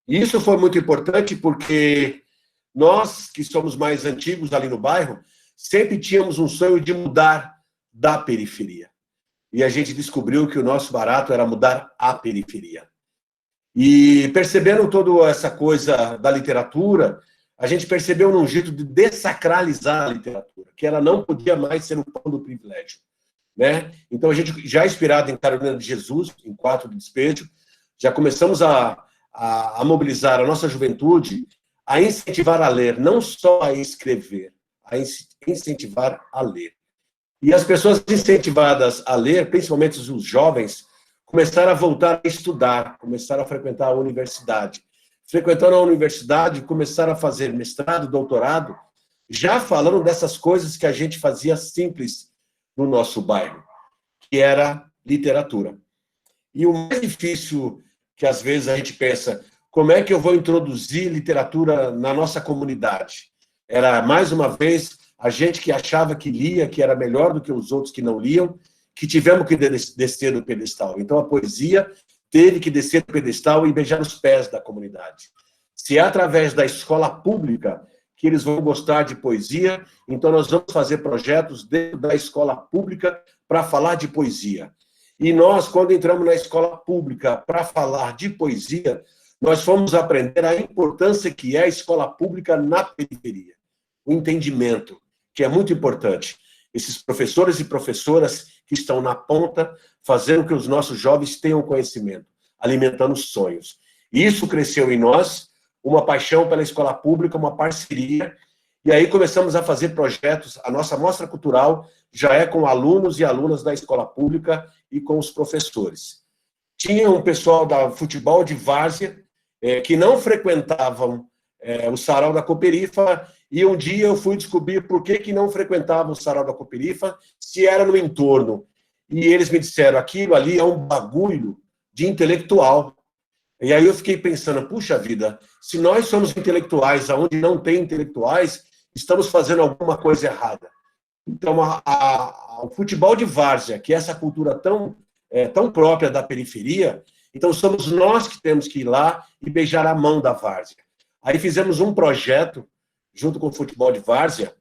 E isso foi muito importante porque nós, que somos mais antigos ali no bairro, sempre tínhamos um sonho de mudar da periferia. E a gente descobriu que o nosso barato era mudar a periferia. E percebendo toda essa coisa da literatura, a gente percebeu num jeito de dessacralizar a literatura, que ela não podia mais ser o pão do privilégio. Né? Então, a gente, já inspirado em Carolina de Jesus, em 4 de Despejo, já começamos a mobilizar a nossa juventude a incentivar a ler, não só a escrever, a incentivar a ler. E as pessoas incentivadas a ler, principalmente os jovens, começaram a voltar a estudar, começaram a frequentar a universidade. Frequentando a universidade, começaram a fazer mestrado, doutorado, já falando dessas coisas que a gente fazia simples no nosso bairro, que era literatura. E o mais difícil que às vezes a gente pensa, como é que eu vou introduzir literatura na nossa comunidade? Era, mais uma vez, a gente que achava que lia, que era melhor do que os outros que não liam, que tivemos que descer do pedestal. Então, a poesia teve que descer do pedestal e beijar os pés da comunidade. Se é através da escola pública que eles vão gostar de poesia, então nós vamos fazer projetos dentro da escola pública para falar de poesia. E nós, quando entramos na escola pública para falar de poesia, nós fomos aprender a importância que é a escola pública na periferia. O entendimento, que é muito importante. Esses professores e professoras que estão na ponta, fazendo com que os nossos jovens tenham conhecimento, alimentando sonhos. E isso cresceu em nós, uma paixão pela escola pública, uma parceria, e aí começamos a fazer projetos. A nossa mostra cultural já é com alunos e alunas da escola pública e com os professores. Tinha um pessoal da futebol de várzea que não frequentavam o Sarau da Cooperifa, e um dia eu fui descobrir por que não frequentavam o Sarau da Cooperifa, se era no entorno. E eles me disseram, aquilo ali é um bagulho de intelectual. E aí eu fiquei pensando, puxa vida, se nós somos intelectuais, aonde não tem intelectuais, estamos fazendo alguma coisa errada. Então, o futebol de várzea, que é essa cultura tão própria da periferia, então somos nós que temos que ir lá e beijar a mão da várzea. Aí fizemos um projeto, junto com o futebol de várzea,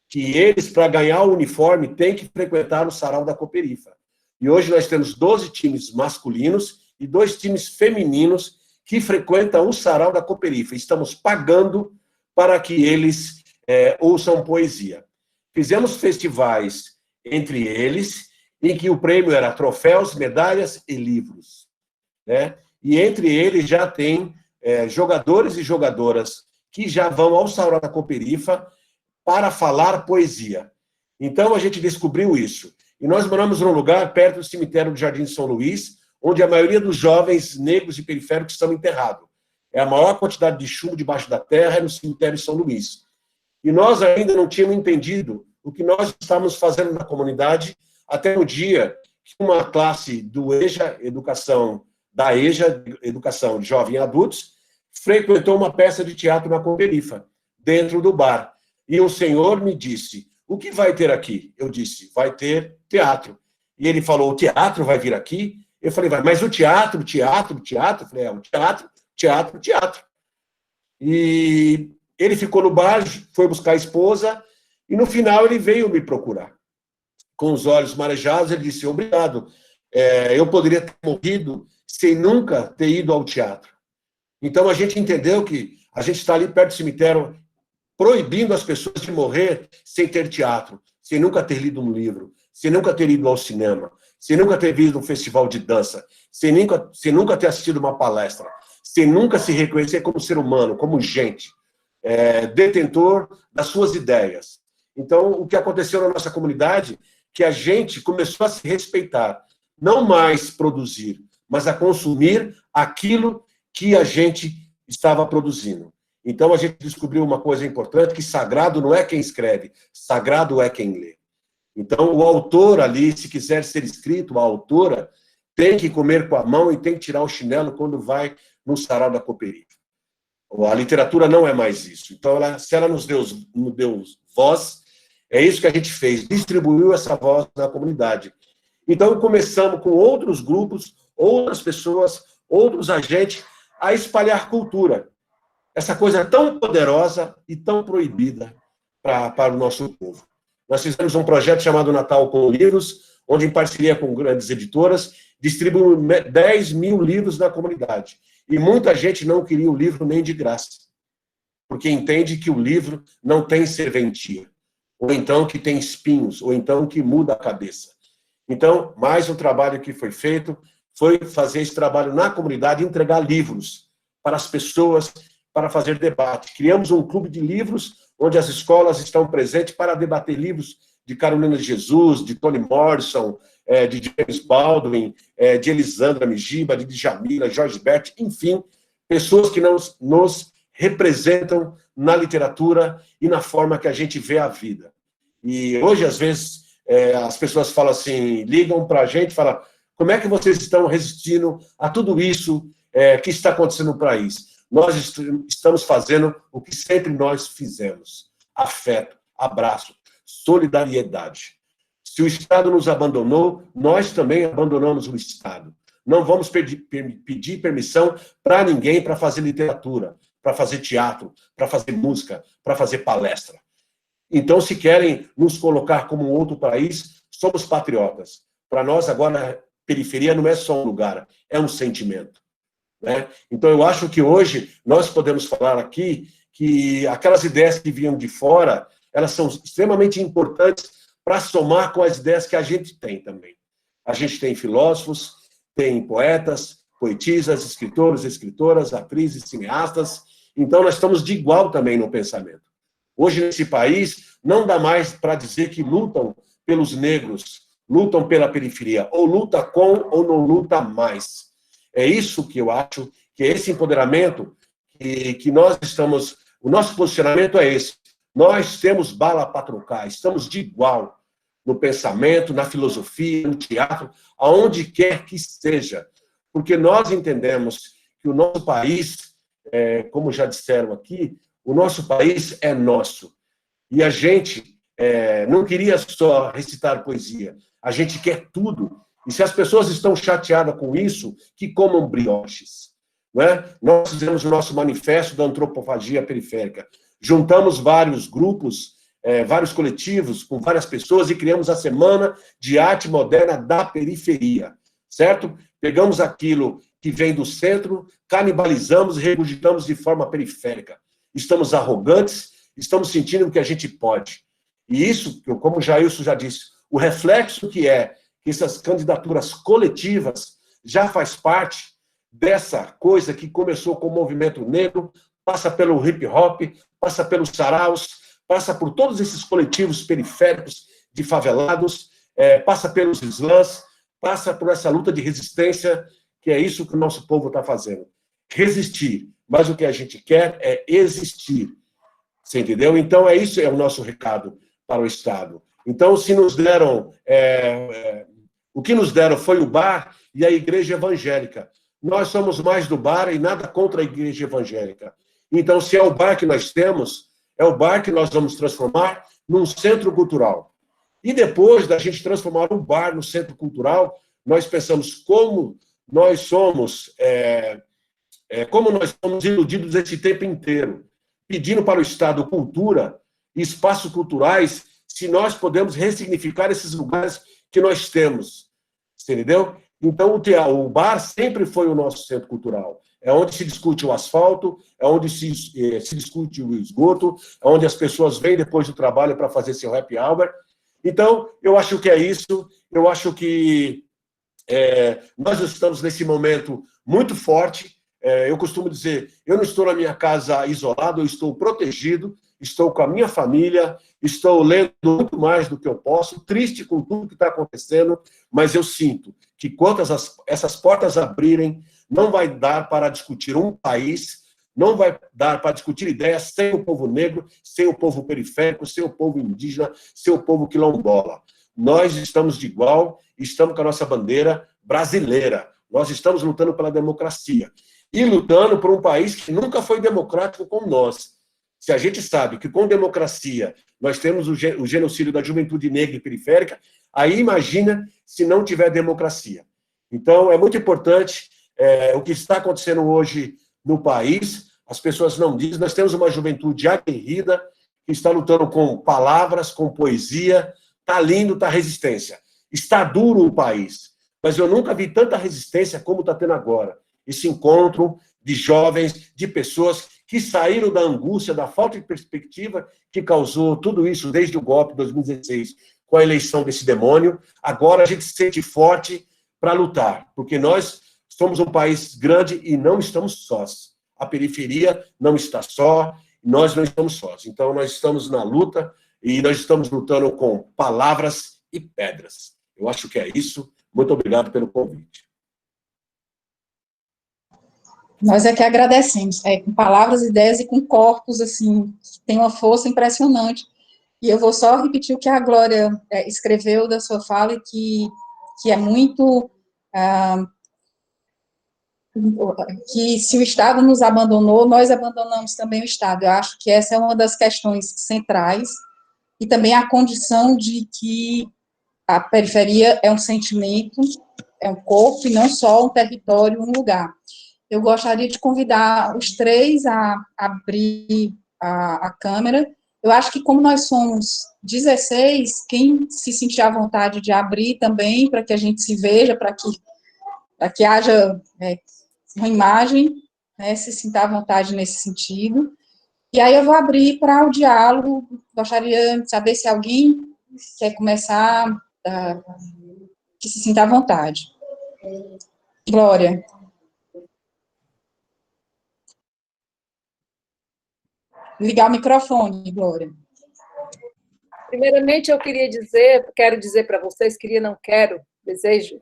que eles, para ganhar o uniforme, têm que frequentar o Sarau da Cooperifa. E hoje nós temos 12 times masculinos e 2 times femininos que frequentam o Sarau da Cooperifa. Estamos pagando para que eles ouçam poesia. Fizemos festivais entre eles, em que o prêmio era troféus, medalhas e livros. Né? E entre eles já tem jogadores e jogadoras que já vão ao Sarau da Cooperifa para falar poesia. Então, a gente descobriu isso. E nós moramos num lugar perto do cemitério do Jardim de São Luís, onde a maioria dos jovens negros e periféricos estão enterrados. É a maior quantidade de chumbo debaixo da terra, é no cemitério de São Luís. E nós ainda não tínhamos entendido o que nós estávamos fazendo na comunidade, até o dia que uma classe do EJA, da EJA, Educação de Jovens e Adultos, frequentou uma peça de teatro na Cooperifa, dentro do bar. E um senhor me disse, o que vai ter aqui? Eu disse, vai ter teatro. E ele falou, o teatro vai vir aqui? Eu falei, vai, mas o teatro? Eu falei, o teatro. E ele ficou no bar, foi buscar a esposa, e no final ele veio me procurar. Com os olhos marejados, ele disse, obrigado, eu poderia ter morrido sem nunca ter ido ao teatro. Então a gente entendeu que a gente está ali perto do cemitério, proibindo as pessoas de morrer sem ter teatro, sem nunca ter lido um livro, sem nunca ter ido ao cinema, sem nunca ter visto um festival de dança, sem nunca ter assistido uma palestra, sem nunca se reconhecer como ser humano, como gente, detentor das suas ideias. Então, o que aconteceu na nossa comunidade, que a gente começou a se respeitar, não mais produzir, mas a consumir aquilo que a gente estava produzindo. Então, a gente descobriu uma coisa importante, que sagrado não é quem escreve, sagrado é quem lê. Então, o autor ali, se quiser ser escrito, a autora, tem que comer com a mão e tem que tirar o chinelo quando vai no Sarau da Cooperifa. A literatura não é mais isso. Então, se ela nos deu voz, é isso que a gente fez, distribuiu essa voz na comunidade. Então, começamos com outros grupos, outras pessoas, outros agentes, a espalhar cultura. Essa coisa tão poderosa e tão proibida para o nosso povo. Nós fizemos um projeto chamado Natal com Livros, onde, em parceria com grandes editoras, distribuímos 10 mil livros na comunidade. E muita gente não queria o livro nem de graça, porque entende que o livro não tem serventia, ou então que tem espinhos, ou então que muda a cabeça. Então, mais um trabalho que foi feito foi fazer esse trabalho na comunidade, entregar livros para as pessoas, para fazer debate. Criamos um clube de livros, onde as escolas estão presentes para debater livros de Carolina de Jesus, de Toni Morrison, de James Baldwin, de Elisandra Migiba, de Djamila, Jorge Bert, enfim, pessoas que nos representam na literatura e na forma que a gente vê a vida. E hoje, às vezes, as pessoas falam assim, ligam para a gente e falam, como é que vocês estão resistindo a tudo isso que está acontecendo no país? Nós estamos fazendo o que sempre nós fizemos. Afeto, abraço, solidariedade. Se o Estado nos abandonou, nós também abandonamos o Estado. Não vamos pedir permissão para ninguém para fazer literatura, para fazer teatro, para fazer música, para fazer palestra. Então, se querem nos colocar como um outro país, somos patriotas. Para nós, agora, a periferia não é só um lugar, é um sentimento. Né? Então, eu acho que hoje nós podemos falar aqui que aquelas ideias que vinham de fora, elas são extremamente importantes para somar com as ideias que a gente tem também. A gente tem filósofos, tem poetas, poetisas, escritores, escritoras, atrizes, cineastas. Então, nós estamos de igual também no pensamento. Hoje, nesse país, não dá mais para dizer que lutam pelos negros, lutam pela periferia, ou luta com ou não luta mais. É isso que eu acho, que é esse empoderamento que nós estamos... O nosso posicionamento é esse. Nós temos bala para trocar, estamos de igual no pensamento, na filosofia, no teatro, aonde quer que seja. Porque nós entendemos que o nosso país, como já disseram aqui, o nosso país é nosso. E a gente não queria só recitar poesia, a gente quer tudo. E se as pessoas estão chateadas com isso, que comam brioches. Não é? Nós fizemos o nosso manifesto da antropofagia periférica. Juntamos vários grupos, vários coletivos, com várias pessoas, e criamos a Semana de Arte Moderna da Periferia. Certo? Pegamos aquilo que vem do centro, canibalizamos e regurgitamos de forma periférica. Estamos arrogantes, estamos sentindo que a gente pode. E isso, como o Jailson já disse, o reflexo que essas candidaturas coletivas já faz parte dessa coisa que começou com o movimento negro passa pelo hip hop, passa pelos saraus, passa por todos esses coletivos periféricos de favelados, passa pelos slams, passa por essa luta de resistência, que é isso que o nosso povo está fazendo. Resistir. Mas o que a gente quer é existir. Você entendeu? Então, isso é o nosso recado para o Estado. Então, se nos deram... o que nos deram foi o bar e a igreja evangélica. Nós somos mais do bar e nada contra a igreja evangélica. Então, se é o bar que nós temos, é o bar que nós vamos transformar num centro cultural. E depois da gente transformar o bar no centro cultural, nós pensamos como nós somos iludidos esse tempo inteiro, pedindo para o Estado cultura e espaços culturais, se nós podemos ressignificar esses lugares que nós temos. Você entendeu? Então, o bar sempre foi o nosso centro cultural. É onde se discute o asfalto, é onde se discute o esgoto, é onde as pessoas vêm depois do trabalho para fazer seu happy hour. Então, eu acho que é isso. Eu acho que nós estamos nesse momento muito forte. Eu costumo dizer, eu não estou na minha casa isolado, eu estou protegido, estou com a minha família, estou lendo muito mais do que eu posso, triste com tudo que está acontecendo, mas eu sinto que quando essas portas abrirem, não vai dar para discutir um país, não vai dar para discutir ideias sem o povo negro, sem o povo periférico, sem o povo indígena, sem o povo quilombola. Nós estamos de igual, estamos com a nossa bandeira brasileira. Nós estamos lutando pela democracia. E lutando por um país que nunca foi democrático como nós. Se a gente sabe que com democracia nós temos o genocídio da juventude negra e periférica, aí imagina se não tiver democracia. Então, é muito importante o que está acontecendo hoje no país. As pessoas não dizem, nós temos uma juventude aguerrida, que está lutando com palavras, com poesia. Está lindo, está resistência. Está duro o país, mas eu nunca vi tanta resistência como está tendo agora. Esse encontro de jovens, de pessoas que saíram da angústia, da falta de perspectiva que causou tudo isso desde o golpe de 2016, com a eleição desse demônio. Agora a gente se sente forte para lutar, porque nós somos um país grande e não estamos sós. A periferia não está só, nós não estamos sós. Então, nós estamos na luta e nós estamos lutando com palavras e pedras. Eu acho que é isso. Muito obrigado pelo convite. Nós é que agradecemos, com palavras, ideias e com corpos, assim, que tem uma força impressionante. E eu vou só repetir o que a Glória escreveu da sua fala, e que é muito... que se o Estado nos abandonou, nós abandonamos também o Estado. Eu acho que essa é uma das questões centrais, e também a condição de que a periferia é um sentimento, é um corpo, e não só um território, um lugar. Eu gostaria de convidar os três a abrir a câmera. Eu acho que, como nós somos 16, quem se sentir à vontade de abrir também, para que a gente se veja, para que haja uma imagem, né, se sinta à vontade nesse sentido. E aí eu vou abrir para o diálogo. Gostaria de saber se alguém quer começar, que se sinta à vontade. Glória. Ligar o microfone, Glória. Primeiramente, eu quero dizer para vocês, não quero, desejo,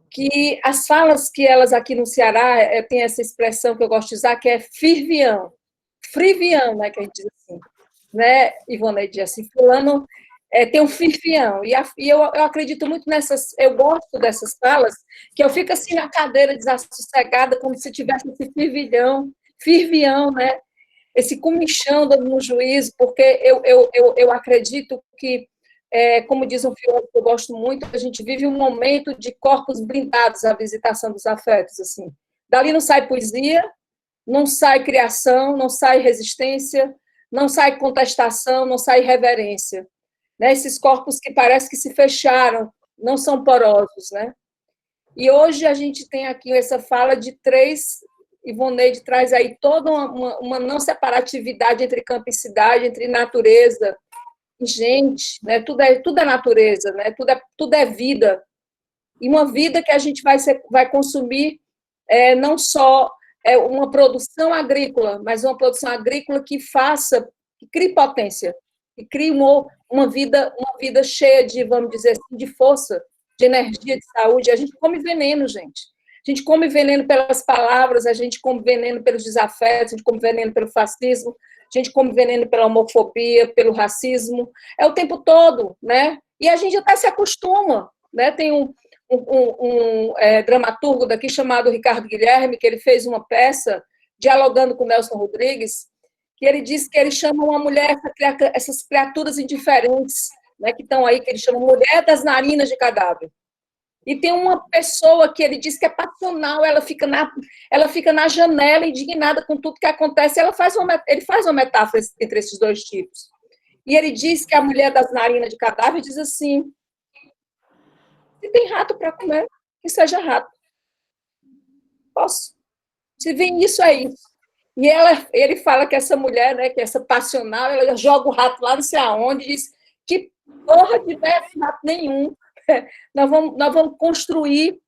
que as falas que elas aqui no Ceará, tem essa expressão que eu gosto de usar, que é frivião, né, que a gente diz assim, né, Ivoneide, assim, fulano tem um firfião, e eu acredito muito eu gosto dessas falas, que eu fico assim na cadeira desassossegada, como se tivesse esse firvião, né, esse comichão no juízo, porque eu acredito que, como diz um filósofo que eu gosto muito, a gente vive um momento de corpos blindados à visitação dos afetos, assim. Dali não sai poesia, não sai criação, não sai resistência, não sai contestação, não sai reverência. Né? Esses corpos que parece que se fecharam, não são porosos, né? E hoje a gente tem aqui essa fala de três... Ivoneide traz aí toda uma não separatividade entre campo e cidade, entre natureza e gente, né? Tudo é natureza, né? Tudo é vida. E uma vida que a gente vai consumir não só uma produção agrícola, mas uma produção agrícola que crie potência, que crie uma vida cheia de, vamos dizer assim, de força, de energia, de saúde. A gente come veneno, gente. A gente come veneno pelas palavras, a gente come veneno pelos desafetos, a gente come veneno pelo fascismo, a gente come veneno pela homofobia, pelo racismo, é o tempo todo, né? E a gente até se acostuma, né? Tem um dramaturgo daqui chamado Ricardo Guilherme, que ele fez uma peça dialogando com Nelson Rodrigues, que ele diz que ele chama uma mulher, essas criaturas indiferentes, né, que estão aí, que ele chama mulher das narinas de cadáver. E tem uma pessoa que ele diz que é passional, ela fica na janela indignada com tudo que acontece, ele faz uma metáfora entre esses dois tipos. E ele diz que a mulher das narinas de cadáver diz assim: se tem rato para comer, que seja rato. Posso. Se vem isso, é isso. E ele fala que essa mulher, né, que essa passional, ela joga o rato lá não sei aonde, diz que porra de rato nenhum. Nós vamos construir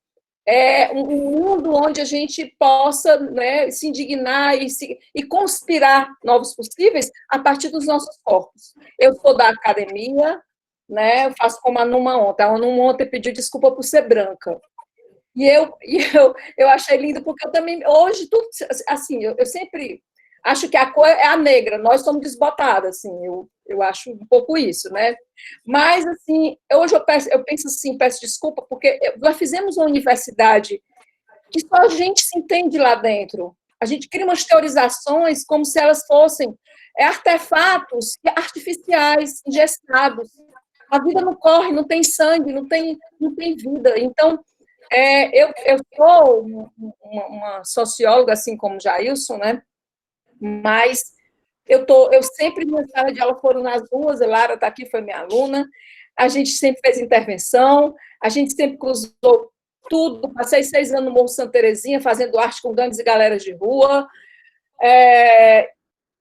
um mundo onde a gente possa, né, se indignar e conspirar novos possíveis a partir dos nossos corpos. Eu sou da academia, né, eu faço como a Numa ontem. A Numa ontem pediu desculpa por ser branca. E eu achei lindo, porque eu também, hoje, tudo, assim, eu sempre acho que a cor é a negra, nós somos desbotadas, assim, eu acho um pouco isso, né? Mas, assim, hoje eu penso assim, peço desculpa, porque nós fizemos uma universidade que só a gente se entende lá dentro. A gente cria umas teorizações como se elas fossem artefatos artificiais, ingestados. A vida não corre, não tem sangue, não tem vida. Então, eu sou uma socióloga, assim como Jailson, né? Mas eu sempre, minha sala de aula foram nas ruas, a Lara está aqui, foi minha aluna, a gente sempre fez intervenção, a gente sempre cruzou tudo, passei 6 anos no Morro Santa Terezinha, fazendo arte com gangues e galeras de rua.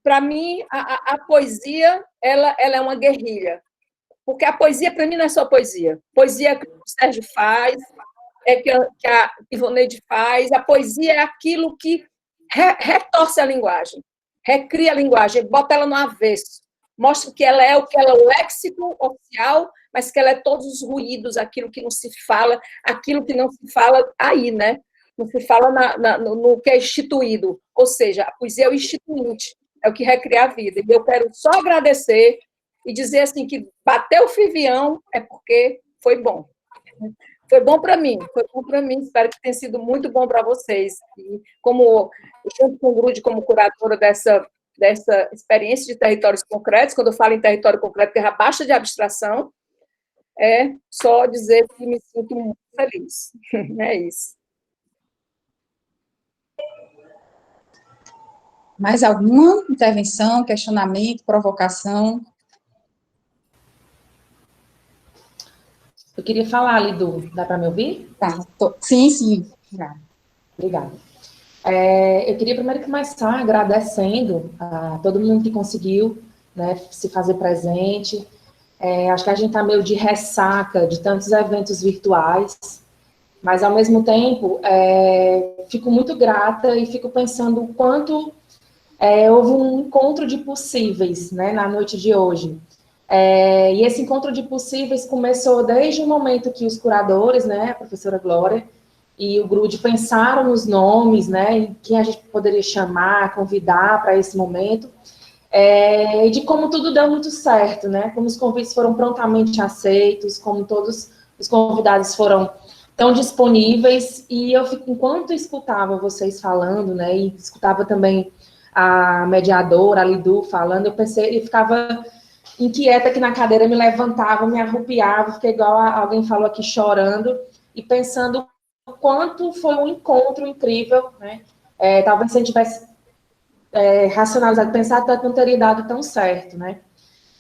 Para mim, a poesia, ela é uma guerrilha, porque a poesia, para mim, não é só poesia. Poesia é que o Sérgio faz, que a Ivoneide faz. A poesia é aquilo que retorce a linguagem, recria a linguagem, bota ela no avesso, mostra que ela é o léxico oficial, mas que ela é todos os ruídos, aquilo que não se fala, aquilo que não se fala aí, né? Não se fala no que é instituído, ou seja, a poesia é o instituinte, é o que recria a vida. E eu quero só agradecer e dizer assim que bater o fivião é porque foi bom. Foi bom para mim, espero que tenha sido muito bom para vocês. E junto com o Grude, como curadora dessa experiência de territórios concretos, quando eu falo em território concreto, que basta de abstração, é só dizer que me sinto muito feliz. É isso. Mais alguma intervenção, questionamento, provocação? Eu queria falar, Lidu. Dá para me ouvir? Tá. Sim. Obrigada. Eu queria primeiro começar agradecendo a todo mundo que conseguiu, né, se fazer presente. Acho que a gente está meio de ressaca de tantos eventos virtuais, mas, ao mesmo tempo, fico muito grata e fico pensando o quanto houve um encontro de possíveis, né, na noite de hoje. E esse encontro de possíveis começou desde o momento que os curadores, né, a professora Glória e o Grude pensaram nos nomes, né, em quem a gente poderia chamar, convidar para esse momento, e de como tudo deu muito certo, né, como os convites foram prontamente aceitos, como todos os convidados foram tão disponíveis, e eu, enquanto escutava vocês falando, né, e escutava também a mediadora, a Lidu, falando, eu ficava inquieta aqui na cadeira, me levantava, me arrupiava, fiquei igual alguém falou aqui, chorando, e pensando o quanto foi um encontro incrível, né? Talvez se a gente tivesse racionalizado, pensado, não teria dado tão certo, né?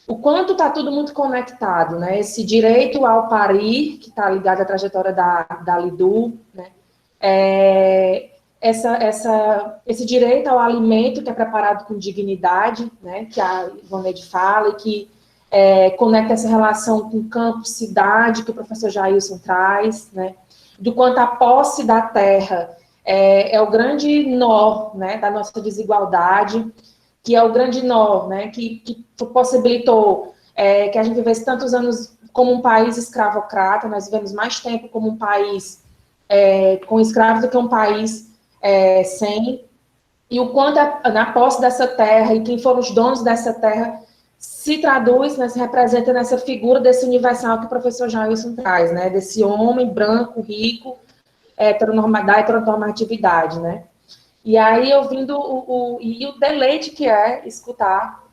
O quanto está tudo muito conectado, né? Esse direito ao parir, que está ligado à trajetória da Lidu, né? Esse direito ao alimento que é preparado com dignidade, né, que a Ivoneide fala, e que conecta essa relação com campo, cidade, que o professor Jailson traz, né, do quanto a posse da terra é o grande nó, né, da nossa desigualdade, que é o grande nó, né, que possibilitou que a gente vivesse tantos anos como um país escravocrata. Nós vivemos mais tempo como um país com escravos do que um país sem, e o quanto na posse dessa terra e quem foram os donos dessa terra se traduz, né, se representa nessa figura desse universal que o professor Jailson traz, né, desse homem branco, rico, da heteronormatividade, né. E aí, ouvindo o deleite que é escutar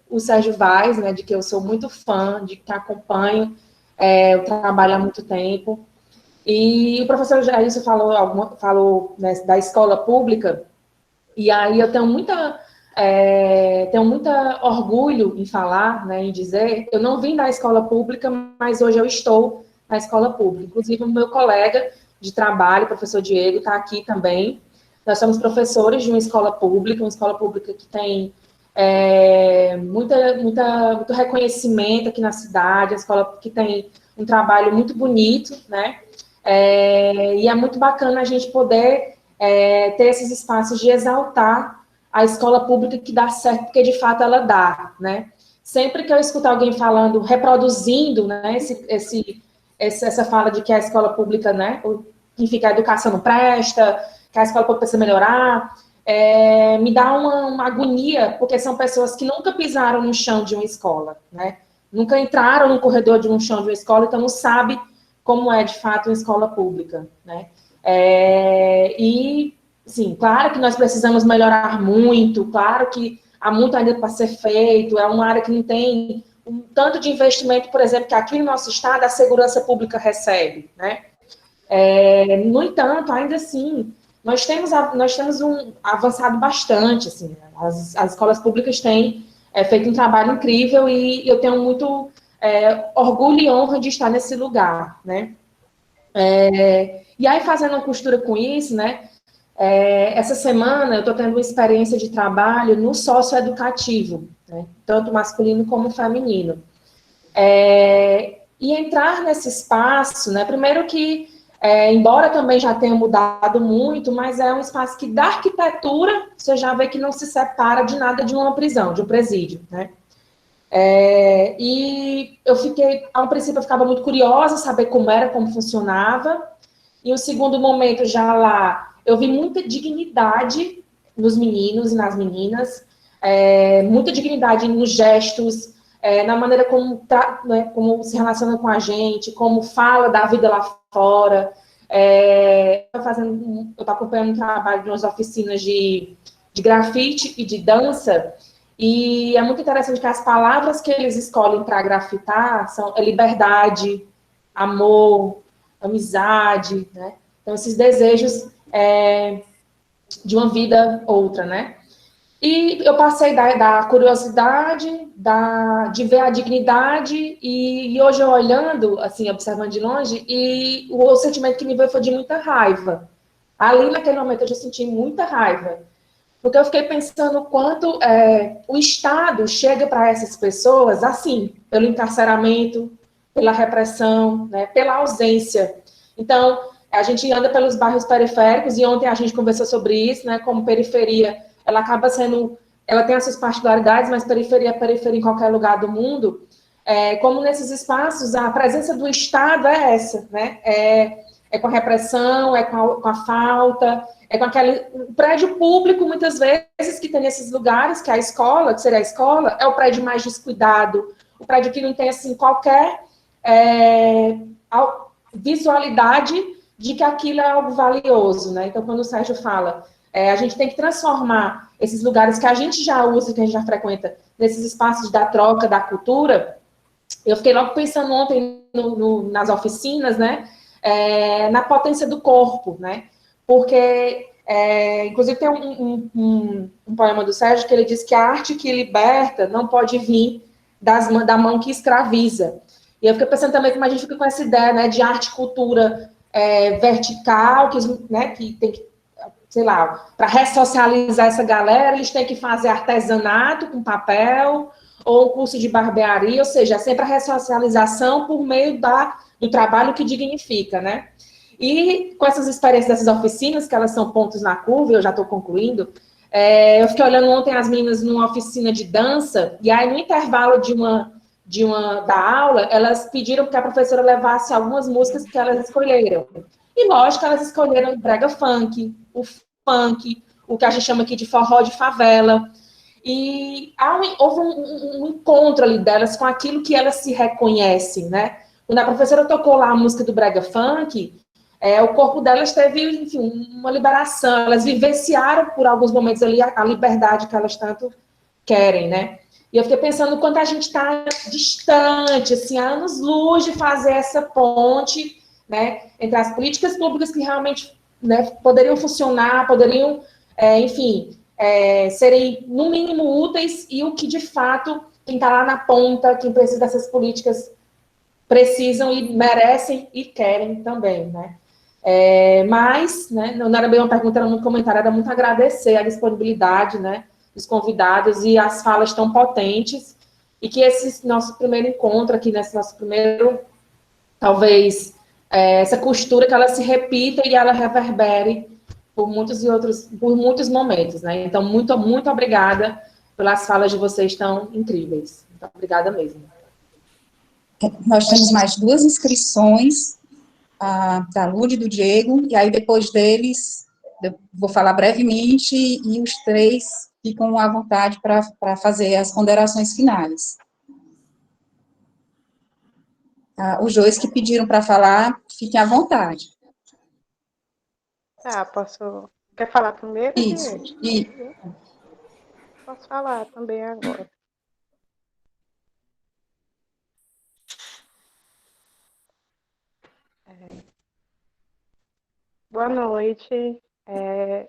o Sérgio Vaz, né, de que eu sou muito fã, de que acompanho o trabalho há muito tempo. E o professor Jailson falou né, da escola pública, e aí eu tenho muita orgulho em falar, né, em dizer, eu não vim da escola pública, mas hoje eu estou na escola pública. Inclusive, o meu colega de trabalho, o professor Diego, está aqui também. Nós somos professores de uma escola pública que tem muito reconhecimento aqui na cidade, a escola que tem um trabalho muito bonito, né? E é muito bacana a gente poder ter esses espaços de exaltar a escola pública que dá certo, porque de fato ela dá, né? Sempre que eu escuto alguém falando, reproduzindo, né, essa fala de que a escola pública, né, enfim, que a educação não presta, que a escola pública precisa melhorar, me dá uma agonia, porque são pessoas que nunca pisaram no chão de uma escola, né? Nunca entraram no corredor de um chão de uma escola, então não sabe como é, de fato, uma escola pública, né? E, sim, claro que nós precisamos melhorar muito, claro que há muito ainda para ser feito, é uma área que não tem um tanto de investimento, por exemplo, que aqui no nosso estado a segurança pública recebe, né? No entanto, ainda assim, nós temos avançado bastante, assim, as escolas públicas têm feito um trabalho incrível e eu tenho muito orgulho e honra de estar nesse lugar, né? E aí, fazendo uma costura com isso, né, essa semana eu estou tendo uma experiência de trabalho no socioeducativo, né, tanto masculino como feminino. E entrar nesse espaço, né, primeiro que, embora também já tenha mudado muito, mas é um espaço que, da arquitetura, você já vê que não se separa de nada de uma prisão, de um presídio, né. E eu ao princípio eu ficava muito curiosa, saber como funcionava, e o segundo momento já lá, eu vi muita dignidade nos meninos e nas meninas, muita dignidade nos gestos, na maneira né, como se relaciona com a gente, como fala da vida lá fora. Eu estou acompanhando um trabalho de umas oficinas de grafite e de dança, e é muito interessante que as palavras que eles escolhem para grafitar são liberdade, amor, amizade, né? Então, esses desejos de uma vida outra, né? E eu passei da curiosidade, de ver a dignidade, e hoje eu olhando, assim, observando de longe, e o sentimento que me veio foi de muita raiva. Ali, naquele momento, eu já senti muita raiva. Porque eu fiquei pensando o quanto o Estado chega para essas pessoas, assim, pelo encarceramento, pela repressão, né, pela ausência. Então, a gente anda pelos bairros periféricos, e ontem a gente conversou sobre isso, né, como periferia, ela acaba sendo, ela tem as suas particularidades, mas periferia é periferia em qualquer lugar do mundo. Como nesses espaços, a presença do Estado é essa, né, com a repressão, com a falta, com aquele prédio público, muitas vezes, que tem nesses lugares, que é a escola, que seria a escola, é o prédio mais descuidado, o prédio que não tem, assim, qualquer visualidade de que aquilo é algo valioso, né? Então, quando o Sérgio fala, a gente tem que transformar esses lugares que a gente já usa, que a gente já frequenta, nesses espaços da troca, da cultura. Eu fiquei logo pensando ontem nas oficinas, né? Na potência do corpo, né? Porque, inclusive, tem um poema do Sérgio que ele diz que a arte que liberta não pode vir da mão que escraviza. E eu fiquei pensando também como a gente fica com essa ideia, né, de arte e cultura vertical, né, que tem que, sei lá, para ressocializar essa galera, eles têm que fazer artesanato com papel, ou um curso de barbearia, ou seja, é sempre a ressocialização por meio do trabalho que dignifica, né? E com essas experiências dessas oficinas, que elas são pontos na curva, eu já estou concluindo, eu fiquei olhando ontem as meninas numa oficina de dança, e aí no intervalo da aula, elas pediram que a professora levasse algumas músicas que elas escolheram. E lógico, elas escolheram brega funk, o que a gente chama aqui de forró de favela. E houve um encontro ali delas com aquilo que elas se reconhecem, né? Quando a professora tocou lá a música do brega funk, o corpo delas teve, enfim, uma liberação. Elas vivenciaram por alguns momentos ali a liberdade que elas tanto querem, né? E eu fiquei pensando quanto a gente está distante, assim, há anos-luz de fazer essa ponte, né, entre as políticas públicas que realmente, né, poderiam funcionar, poderiam, enfim, serem, no mínimo, úteis, e o que, de fato, quem está lá na ponta, quem precisa dessas políticas, precisam e merecem e querem também, né? Mas, né, não era bem uma pergunta, era muito comentário, era muito agradecer a disponibilidade, né, dos convidados e as falas tão potentes, e que esse nosso primeiro encontro aqui, nesse nosso primeiro, talvez, essa costura, que ela se repita e ela reverbere por muitos momentos, né? Então, muito, muito obrigada pelas falas de vocês tão incríveis. Muito obrigada mesmo. Nós temos mais 2 inscrições, da Lud e do Diego, e aí depois deles, eu vou falar brevemente, e os 3 ficam à vontade para fazer as ponderações finais. Os 2 que pediram para falar, fiquem à vontade. Posso... Quer falar primeiro, Isso, gente? Posso falar também agora. Boa noite,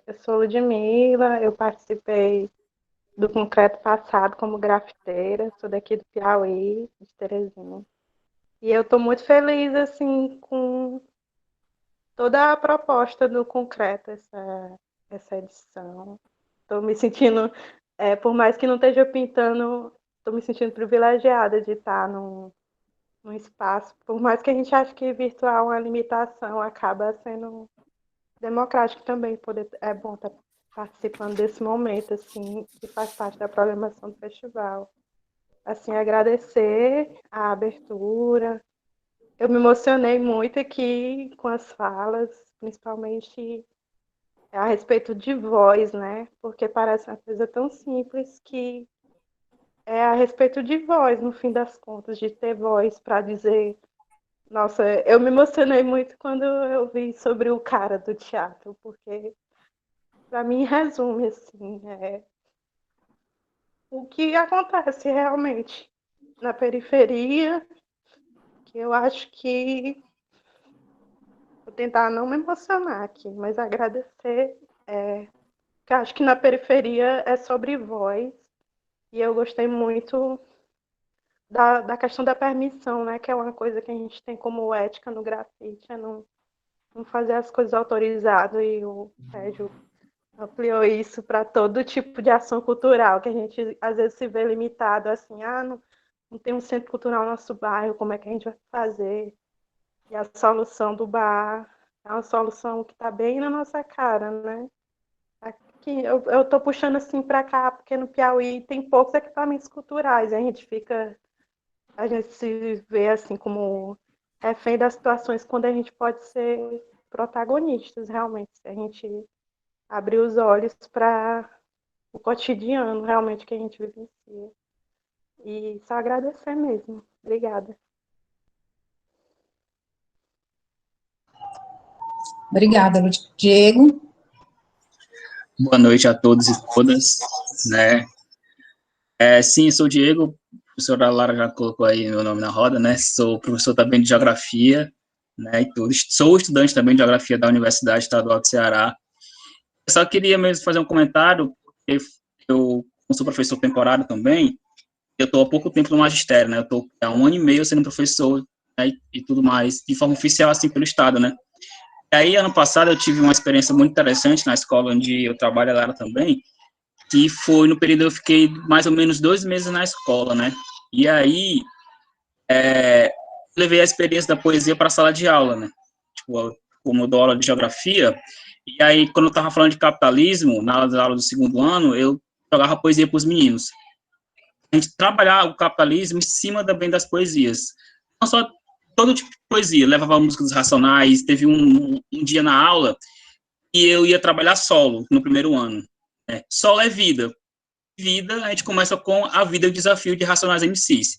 eu sou Ludmila, eu participei do concreto passado como grafiteira, sou daqui do Piauí, de Teresina. E eu estou muito feliz, assim, com toda a proposta do concreto, essa edição. Estou me sentindo, por mais que não esteja pintando, estou me sentindo privilegiada de estar num espaço, por mais que a gente ache que virtual é uma limitação, acaba sendo democrático também, é bom estar participando desse momento, assim, que faz parte da programação do festival. Assim, agradecer a abertura. Eu me emocionei muito aqui com as falas, principalmente a respeito de voz, né? Porque parece uma coisa tão simples que é a respeito de voz, no fim das contas, de ter voz para dizer. Nossa, eu me emocionei muito quando eu vi sobre o cara do teatro, porque, para mim, resume, assim, o que acontece realmente na periferia, que eu acho que... Vou tentar não me emocionar aqui, mas agradecer, que eu acho que na periferia é sobre voz, e eu gostei muito da questão da permissão, né, que é uma coisa que a gente tem como ética no grafite, é não fazer as coisas autorizadas, e o Sérgio ampliou isso para todo tipo de ação cultural, que a gente às vezes se vê limitado, assim, não tem um centro cultural no nosso bairro, como é que a gente vai fazer? E a solução do bar é uma solução que está bem na nossa cara, né? Aqui, eu estou puxando assim para cá, porque no Piauí tem poucos equipamentos culturais, a gente se vê assim como refém das situações quando a gente pode ser protagonistas, realmente, se a gente abrir os olhos para o cotidiano, realmente, que a gente vivencia. E só agradecer mesmo. Obrigada. Obrigada, Lud. Diego? Boa noite a todos e todas, né? Sim, sou o Diego, a professora Lara já colocou aí meu nome na roda, né? Sou professor também de Geografia, né? E tudo. Sou estudante também de Geografia da Universidade Estadual do Ceará. Eu só queria mesmo fazer um comentário, porque eu sou professor temporário também, eu estou há pouco tempo no magistério, né? Eu estou há 1 ano e meio sendo professor, né? E tudo mais, de forma oficial, assim, pelo Estado, né? E aí, ano passado, eu tive uma experiência muito interessante na escola onde eu trabalho agora também, que foi no período eu fiquei mais ou menos 2 meses na escola, né? E aí, levei a experiência da poesia para a sala de aula, né? Tipo, como eu dou aula de geografia, e aí, quando eu estava falando de capitalismo, na aula do segundo ano, eu jogava poesia para os meninos. A gente trabalhava o capitalismo em cima também das poesias. Não só todo tipo de poesia, levava músicas racionais, teve um dia na aula e eu ia trabalhar solo no primeiro ano. Solo é vida. Vida, a gente começa com a vida e o desafio de Racionais MCs.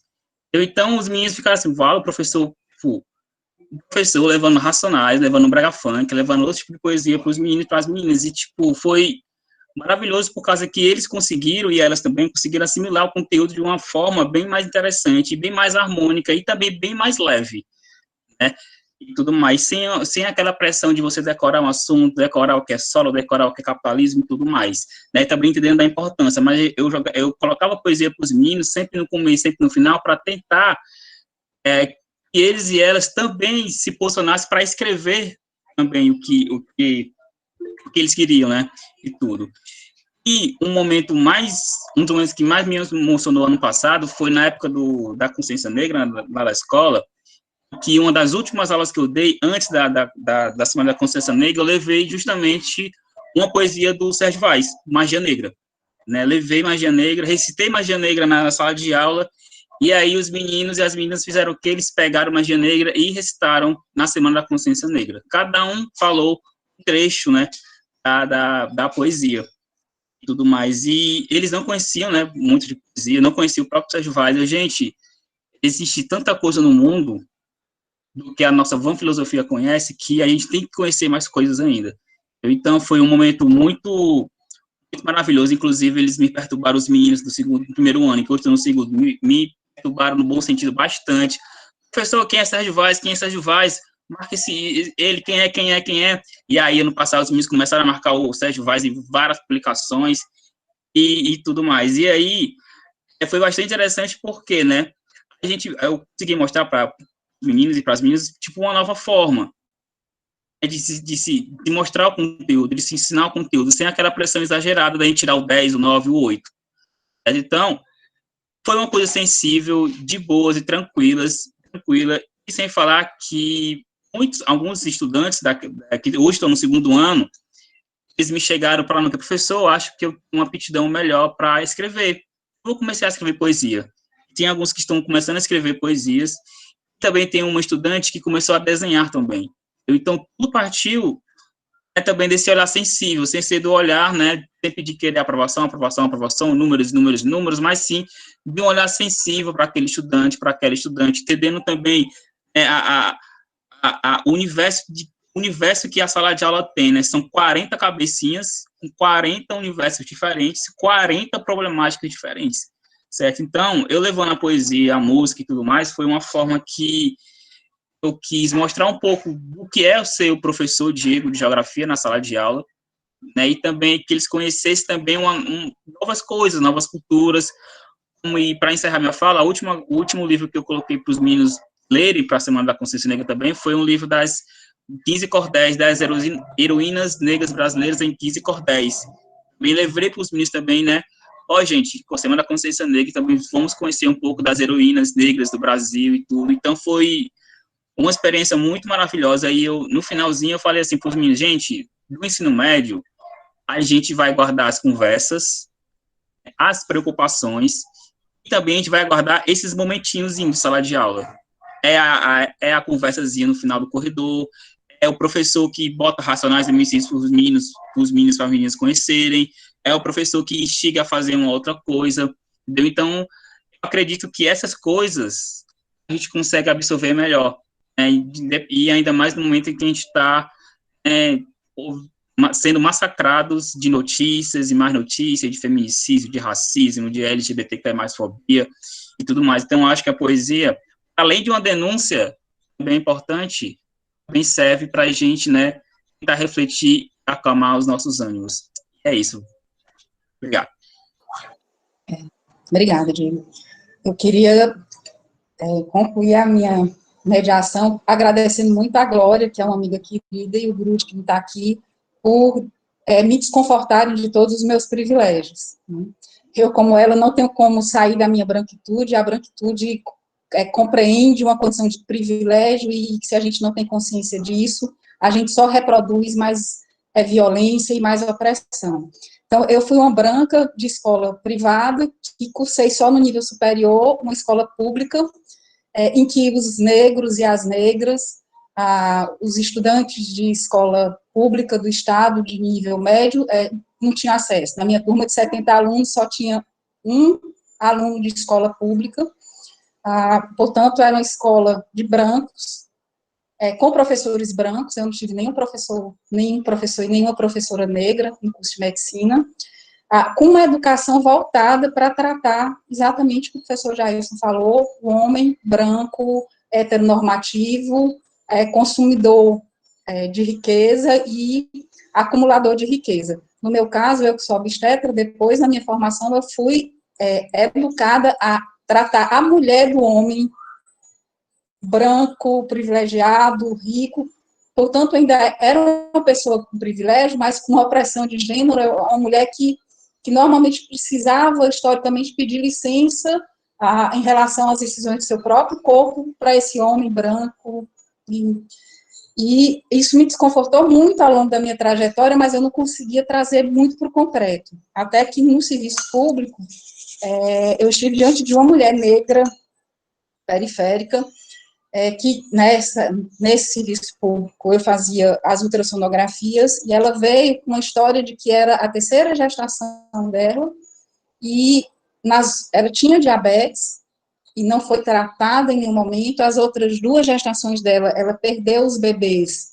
Então, os meninos ficaram assim, o professor levando Racionais, levando Brega Funk, levando outro tipo de poesia para os meninos e para as meninas, e, tipo, foi maravilhoso por causa que eles conseguiram, e elas também conseguiram assimilar o conteúdo de uma forma bem mais interessante, bem mais harmônica e também bem mais leve, né? E tudo mais, sem aquela pressão de você decorar um assunto, decorar o que é solo, decorar o que é capitalismo e tudo mais, né? Também entendendo da importância, mas eu colocava poesia para os meninos, sempre no começo, sempre no final, para tentar que eles e elas também se posicionassem para escrever também o que eles queriam, né? E tudo. E um dos momentos que mais me emocionou ano passado foi na época da Consciência Negra, lá da escola, que uma das últimas aulas que eu dei, antes da Semana da Consciência Negra, eu levei justamente uma poesia do Sérgio Vaz, Magia Negra, né? Levei Magia Negra, recitei Magia Negra na sala de aula, e aí os meninos e as meninas fizeram o quê? Eles pegaram Magia Negra e recitaram na Semana da Consciência Negra. Cada um falou um trecho, né, da poesia e tudo mais. E eles não conheciam, né, muito de poesia, não conheciam o próprio Sérgio Vaz. Gente, existe tanta coisa no mundo do que a nossa vã filosofia conhece, que a gente tem que conhecer mais coisas ainda. Então, foi um momento muito maravilhoso. Inclusive, eles me perturbaram, os meninos do primeiro ano, que eu estou no segundo, me perturbaram no bom sentido bastante. Professor, quem é Sérgio Vaz? Quem é Sérgio Vaz? Marca ele, quem é? E aí, ano passado, os meninos começaram a marcar o Sérgio Vaz em várias publicações e tudo mais. E aí, foi bastante interessante porque, né, eu consegui mostrar para meninos e para as meninas, tipo, uma nova forma de mostrar o conteúdo, de se ensinar o conteúdo, sem aquela pressão exagerada da gente tirar o 10, o 9, o 8. Então, foi uma coisa sensível, de boas e tranquila, e sem falar que alguns estudantes que hoje estão no segundo ano, eles me chegaram para mim, professor, eu acho que eu tenho uma aptidão melhor para escrever. Eu comecei a escrever poesia. Tem alguns que estão começando a escrever poesias, também tem uma estudante que começou a desenhar também. Então, tudo partiu também desse olhar sensível, sem ser do olhar, né, sempre de querer aprovação, números, mas sim de um olhar sensível para aquele estudante, para aquela estudante, entendendo também o universo que a sala de aula tem, né, são 40 cabecinhas, com 40 universos diferentes, 40 problemáticas diferentes, certo? Então, eu levando a poesia, a música e tudo mais, foi uma forma que eu quis mostrar um pouco do que é ser o professor Diego de geografia na sala de aula, né, e também que eles conhecessem também novas coisas, novas culturas. E para encerrar minha fala, o último livro que eu coloquei para os meninos lerem para a Semana da Consciência Negra também foi um livro das 15 cordéis, das heroínas negras brasileiras em 15 cordéis. Me levei para os meninos também, né, gente, com a Semana da Consciência Negra também vamos conhecer um pouco das heroínas negras do Brasil e tudo. Então foi uma experiência muito maravilhosa. E no finalzinho eu falei assim para os meninos, gente, no ensino médio, a gente vai guardar as conversas, as preocupações, e também a gente vai guardar esses momentinhos de sala de aula. É a conversazinha no final do corredor, é o professor que bota Racionais MCs para os meninos, para as meninas conhecerem, é o professor que instiga a fazer uma outra coisa, entendeu? Então, eu acredito que essas coisas a gente consegue absorver melhor, né? E ainda mais no momento em que a gente está sendo massacrados de notícias e mais notícias, de feminicídio, de racismo, de LGBTQI+fobia e tudo mais. Então, eu acho que a poesia, além de uma denúncia bem importante, também serve para a gente, né, tentar refletir, acalmar os nossos ânimos. É isso. Obrigado. Obrigada, Diego. Eu queria concluir a minha mediação agradecendo muito a Glória, que é uma amiga querida, e o Grude, que está aqui, por me desconfortarem de todos os meus privilégios. Né? Eu, como ela, não tenho como sair da minha branquitude, a branquitude compreende uma condição de privilégio, e se a gente não tem consciência disso, a gente só reproduz mais violência e mais opressão. Então, eu fui uma branca de escola privada, que cursei só no nível superior, uma escola pública, em que os negros e as negras, os estudantes de escola pública do estado, de nível médio, não tinham acesso. Na minha turma de 70 alunos, só tinha um aluno de escola pública, portanto, era uma escola de brancos, com professores brancos. Eu não tive nenhum professor e nenhuma professora negra no curso de medicina, com uma educação voltada para tratar exatamente o que o professor Jailson falou, o homem branco, heteronormativo, consumidor de riqueza e acumulador de riqueza. No meu caso, eu que sou obstetra, depois, na minha formação, eu fui educada a tratar a mulher do homem branco, privilegiado, rico, portanto, ainda era uma pessoa com privilégio, mas com uma opressão de gênero, uma mulher que normalmente precisava, historicamente, pedir licença em relação às decisões do seu próprio corpo para esse homem branco, e isso me desconfortou muito ao longo da minha trajetória, mas eu não conseguia trazer muito para o concreto, até que no serviço público, eu estive diante de uma mulher negra, periférica, que nesse serviço público eu fazia as ultrassonografias, e ela veio com uma história de que era a terceira gestação dela, e ela tinha diabetes, e não foi tratada em nenhum momento. As outras 2 gestações dela, ela perdeu os bebês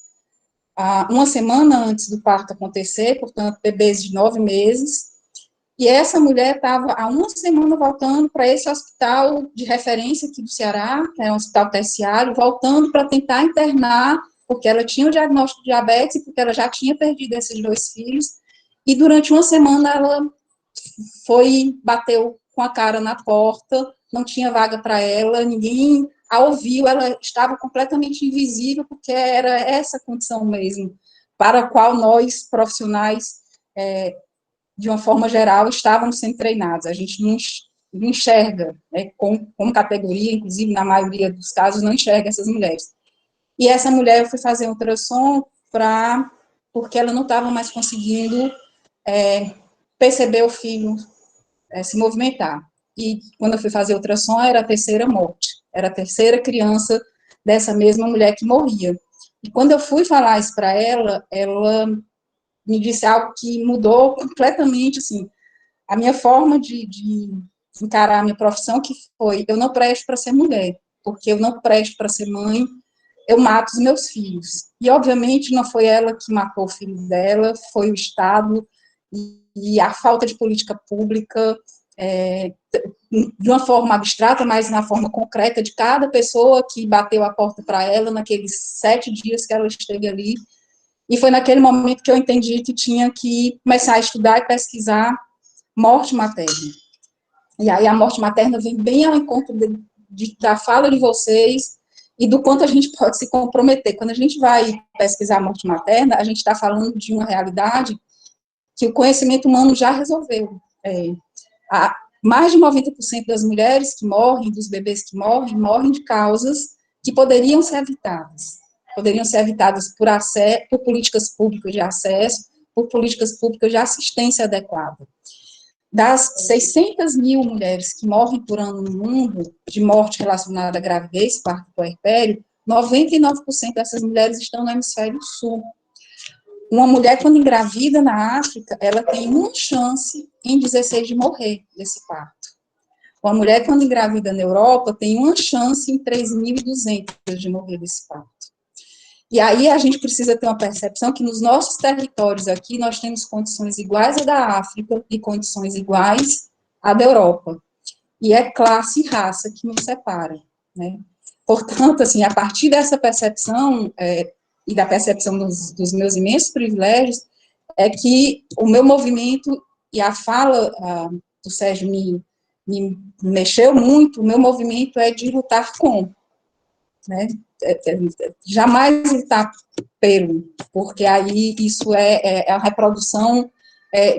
uma semana antes do parto acontecer, portanto, bebês de 9 meses, e essa mulher estava há uma semana voltando para esse hospital de referência aqui do Ceará, que é um hospital terciário, voltando para tentar internar, porque ela tinha o diagnóstico de diabetes e porque ela já tinha perdido esses 2 filhos, e durante uma semana ela bateu com a cara na porta, não tinha vaga para ela, ninguém a ouviu, ela estava completamente invisível, porque era essa condição mesmo, para a qual nós, profissionais, de uma forma geral, estávamos sendo treinados. A gente não enxerga, como categoria, inclusive, na maioria dos casos, não enxerga essas mulheres. E essa mulher, eu fui fazer um ultrassom porque ela não estava mais conseguindo perceber o filho se movimentar. E quando eu fui fazer o ultrassom, era a terceira morte, era a terceira criança dessa mesma mulher que morria. E quando eu fui falar isso para ela, ela me disse algo que mudou completamente, assim, a minha forma de encarar a minha profissão, que foi: eu não presto para ser mulher, porque eu não presto para ser mãe, eu mato os meus filhos. E, obviamente, não foi ela que matou o filho dela, foi o Estado e a falta de política pública, de uma forma abstrata, mas na forma concreta, de cada pessoa que bateu a porta para ela naqueles 7 dias que ela esteve ali. E foi naquele momento que eu entendi que tinha que começar a estudar e pesquisar morte materna. E aí a morte materna vem bem ao encontro da fala de vocês e do quanto a gente pode se comprometer. Quando a gente vai pesquisar a morte materna, a gente está falando de uma realidade que o conhecimento humano já resolveu. Mais de 90% das mulheres que morrem, dos bebês que morrem de causas que poderiam ser evitadas. Poderiam ser evitadas por políticas públicas de acesso, por políticas públicas de assistência adequada. Das 600 mil mulheres que morrem por ano no mundo, de morte relacionada à gravidez, parto e puerpério, 99% dessas mulheres estão no hemisfério sul. Uma mulher, quando engravida na África, ela tem uma chance em 16 de morrer desse parto. Uma mulher, quando engravida na Europa, tem uma chance em 3.200 de morrer desse parto. E aí a gente precisa ter uma percepção que nos nossos territórios aqui nós temos condições iguais à da África e condições iguais à da Europa. E é classe e raça que nos separa, né? Portanto, assim, a partir dessa percepção e da percepção dos meus imensos privilégios, é que o meu movimento e a fala do Sérgio me mexeu muito. O meu movimento é de lutar com, né? Jamais lutar pelo, porque aí isso é a reprodução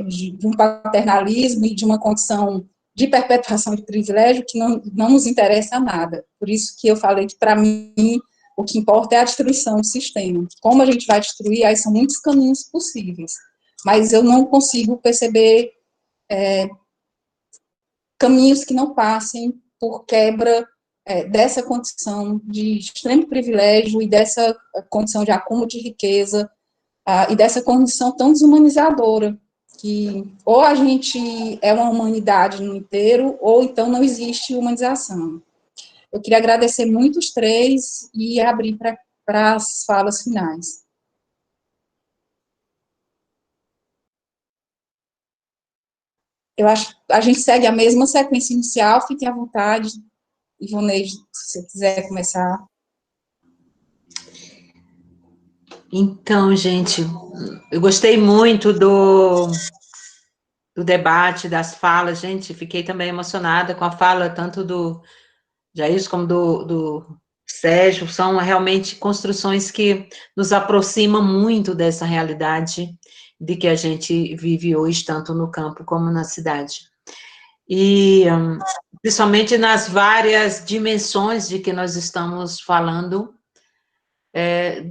de um paternalismo e de uma condição de perpetuação de privilégio que não nos interessa nada. Por isso que eu falei que, para mim, O que importa é a destruição do sistema. Como a gente vai destruir, aí são muitos caminhos possíveis. Mas eu não consigo perceber caminhos que não passem por quebra dessa condição de extremo privilégio e dessa condição de acúmulo de riqueza e dessa condição tão desumanizadora, que ou a gente é uma humanidade no inteiro, ou então não existe humanização. Eu queria agradecer muito os três e abrir para as falas finais. Eu acho que a gente segue a mesma sequência inicial, fique à vontade, Ivoneide, se você quiser começar. Então, gente, eu gostei muito do debate, das falas, gente, fiquei também emocionada com a fala, tanto do Jair como do Sérgio, são realmente construções que nos aproximam muito dessa realidade de que a gente vive hoje, tanto no campo como na cidade. E, principalmente nas várias dimensões de que nós estamos falando,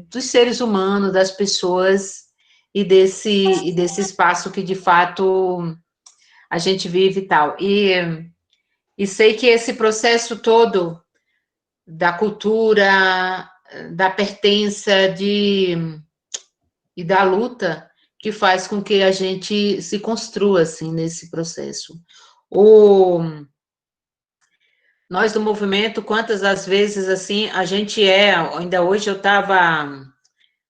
dos seres humanos, das pessoas, e desse espaço que, de fato, a gente vive e tal. E sei que esse processo todo da cultura, da pertença e da luta, que faz com que a gente se construa, assim, nesse processo. Nós do movimento, quantas as vezes, assim, a gente ainda hoje eu estava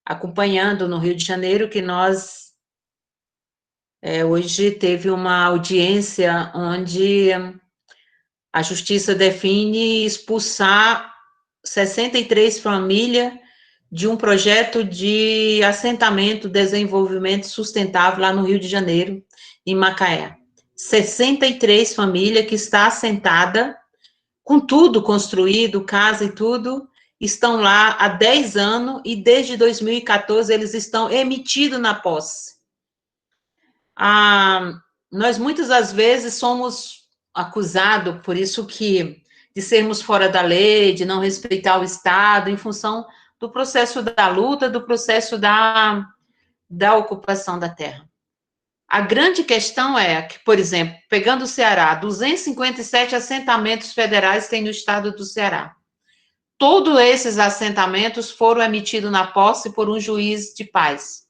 acompanhando no Rio de Janeiro, que nós, hoje teve uma audiência onde a justiça define expulsar 63 famílias de um projeto de assentamento, desenvolvimento sustentável lá no Rio de Janeiro, em Macaé. 63 famílias que está assentada, com tudo construído, casa e tudo, estão lá há 10 anos e desde 2014 eles estão emitidos na posse. Nós muitas das vezes somos acusados, por isso que, de sermos fora da lei, de não respeitar o Estado, em função do processo da luta, do processo da ocupação da terra. A grande questão é que, por exemplo, pegando o Ceará, 257 assentamentos federais tem no estado do Ceará. Todos esses assentamentos foram emitidos na posse por um juiz de paz.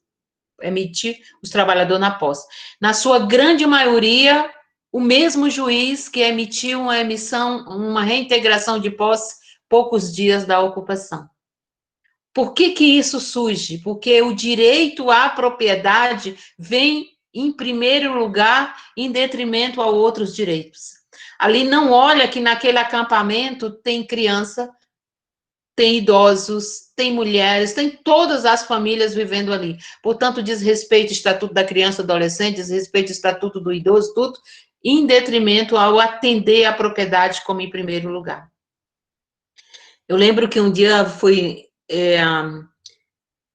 Emitir os trabalhadores na posse. Na sua grande maioria, o mesmo juiz que emitiu uma reintegração de posse poucos dias da ocupação. Por que isso surge? Porque o direito à propriedade vem em primeiro lugar, em detrimento a outros direitos. Ali não olha que naquele acampamento tem criança, tem idosos, tem mulheres, tem todas as famílias vivendo ali. Portanto, diz respeito ao Estatuto da Criança e Adolescente, diz respeito ao Estatuto do Idoso, tudo, em detrimento ao atender a propriedade como em primeiro lugar. Eu lembro que um dia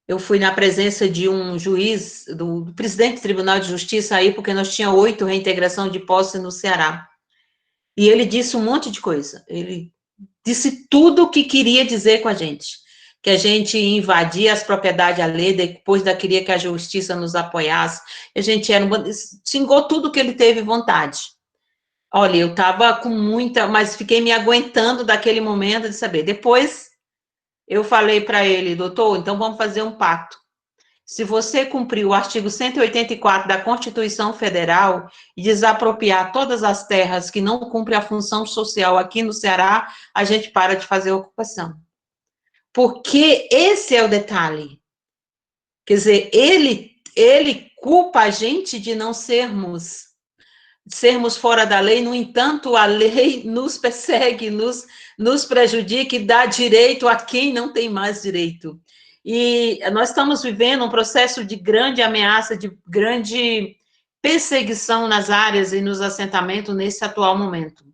eu fui na presença de um juiz, do presidente do Tribunal de Justiça aí, porque nós tínhamos 8 reintegração de posse no Ceará. E ele disse um monte de coisa. Ele disse tudo o que queria dizer com a gente. Que a gente invadia as propriedades alheias, depois queria que a justiça nos apoiasse. A gente xingou tudo que ele teve vontade. Olha, eu estava com muita, mas fiquei me aguentando daquele momento de saber. Depois, eu falei para ele, doutor, então vamos fazer um pacto. Se você cumprir o artigo 184 da Constituição Federal e desapropriar todas as terras que não cumprem a função social aqui no Ceará, a gente para de fazer a ocupação. Porque esse é o detalhe. Quer dizer, ele culpa a gente de não sermos fora da lei, no entanto, a lei nos persegue, nos prejudica e dá direito a quem não tem mais direito. E nós estamos vivendo um processo de grande ameaça, de grande perseguição nas áreas e nos assentamentos nesse atual momento.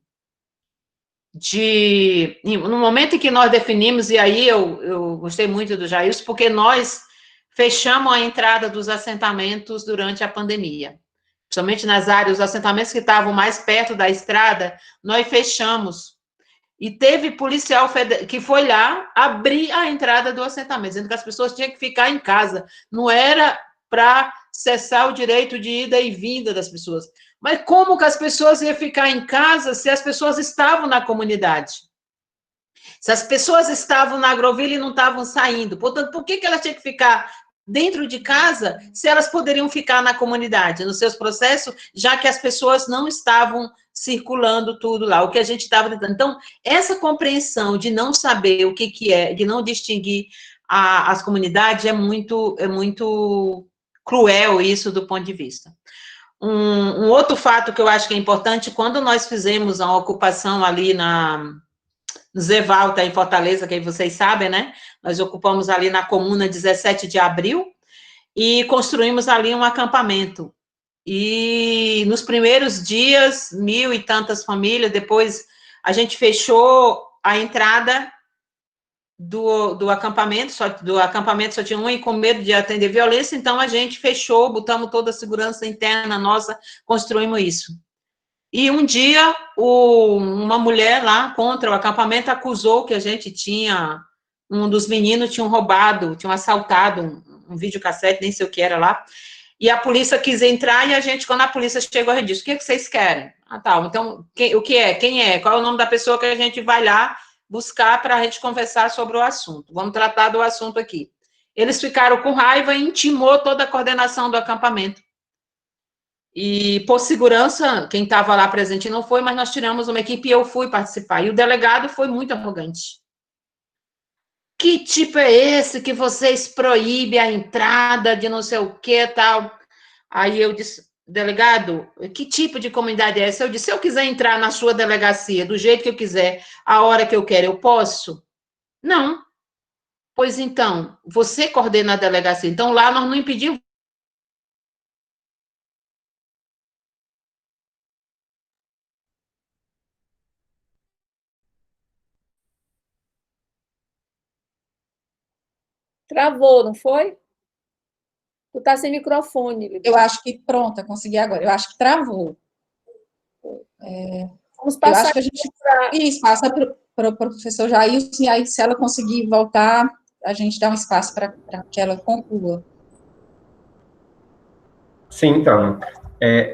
No momento em que nós definimos, e aí eu gostei muito do Jair, porque nós fechamos a entrada dos assentamentos durante a pandemia. Principalmente nas áreas, os assentamentos que estavam mais perto da estrada, nós fechamos. E teve policial que foi lá abrir a entrada do assentamento, dizendo que as pessoas tinham que ficar em casa. Não era para cessar o direito de ida e vinda das pessoas. Mas como que as pessoas iam ficar em casa se as pessoas estavam na comunidade? Se as pessoas estavam na Agroville e não estavam saindo. Portanto, por que elas tinham que ficar dentro de casa se elas poderiam ficar na comunidade, nos seus processos, já que as pessoas não estavam circulando tudo lá, o que a gente estava tentando. Então, essa compreensão de não saber o que é, de não distinguir as comunidades é muito cruel isso do ponto de vista. Um outro fato que eu acho que é importante, quando nós fizemos a ocupação ali no Zevalta, em Fortaleza, que aí vocês sabem, né? Nós ocupamos ali na comuna 17 de abril e construímos ali um acampamento. E nos primeiros dias, 1.000 e tantas famílias, depois a gente fechou a entrada do acampamento só tinha um e com medo de atender violência, então a gente fechou, botamos toda a segurança interna nossa, construímos isso. E um dia, uma mulher lá contra o acampamento acusou que a gente tinha, um dos meninos tinha roubado, tinha assaltado um videocassete, nem sei o que era lá, e a polícia quis entrar e a gente, quando a polícia chegou, a gente disse, o que vocês querem? Ah, tá, então, o que é? Quem é? Qual é o nome da pessoa que a gente vai lá buscar para a gente conversar sobre o assunto? Vamos tratar do assunto aqui. Eles ficaram com raiva e intimou toda a coordenação do acampamento. E, por segurança, quem estava lá presente não foi, mas nós tiramos uma equipe e eu fui participar. E o delegado foi muito arrogante. Que tipo é esse que vocês proíbem a entrada de não sei o que tal? Aí eu disse, delegado, que tipo de comunidade é essa? Eu disse, se eu quiser entrar na sua delegacia do jeito que eu quiser, a hora que eu quero, eu posso? Não. Pois então, você coordena a delegacia. Então, lá nós não impedimos. Travou, não foi? Tu tá sem microfone, Lívia. Eu acho que, pronto, eu consegui agora. Eu acho que travou. Vamos Eu passar acho que a gente... Isso, passa para o professor Jailson, e aí, se ela conseguir voltar, a gente dá um espaço para que ela conclua. Sim, então,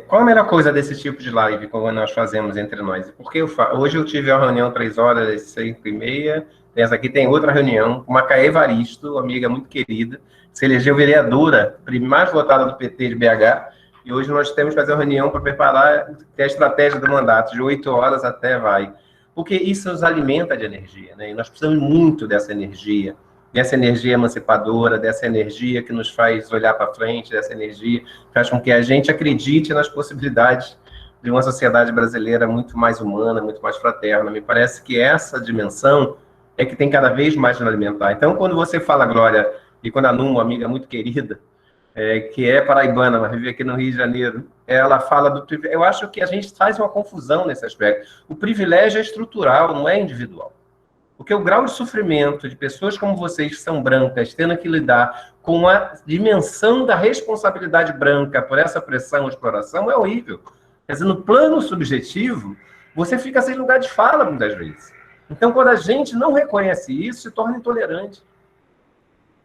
qual a melhor coisa desse tipo de live, como nós fazemos entre nós? Porque hoje eu tive uma reunião 3 horas, às 5h30, essa aqui tem outra reunião, com Macaé Evaristo, uma amiga muito querida, se elegeu vereadora, mais votada do PT de BH, e hoje nós temos que fazer uma reunião para preparar a estratégia do mandato, de 8 horas até vai. Porque isso nos alimenta de energia, né? E nós precisamos muito dessa energia emancipadora, dessa energia que nos faz olhar para frente, dessa energia que faz com que a gente acredite nas possibilidades de uma sociedade brasileira muito mais humana, muito mais fraterna. Me parece que essa dimensão é que tem cada vez mais nos alimentar. Então, quando você fala, Glória, e quando a Numa, uma amiga muito querida, que é paraibana, mas vive aqui no Rio de Janeiro, ela fala do privilégio. Eu acho que a gente faz uma confusão nesse aspecto. O privilégio é estrutural, não é individual. Porque o grau de sofrimento de pessoas como vocês, que são brancas, tendo que lidar com a dimensão da responsabilidade branca por essa pressão e exploração é horrível. Quer dizer, no plano subjetivo, você fica sem lugar de fala muitas vezes. Então, quando a gente não reconhece isso, se torna intolerante.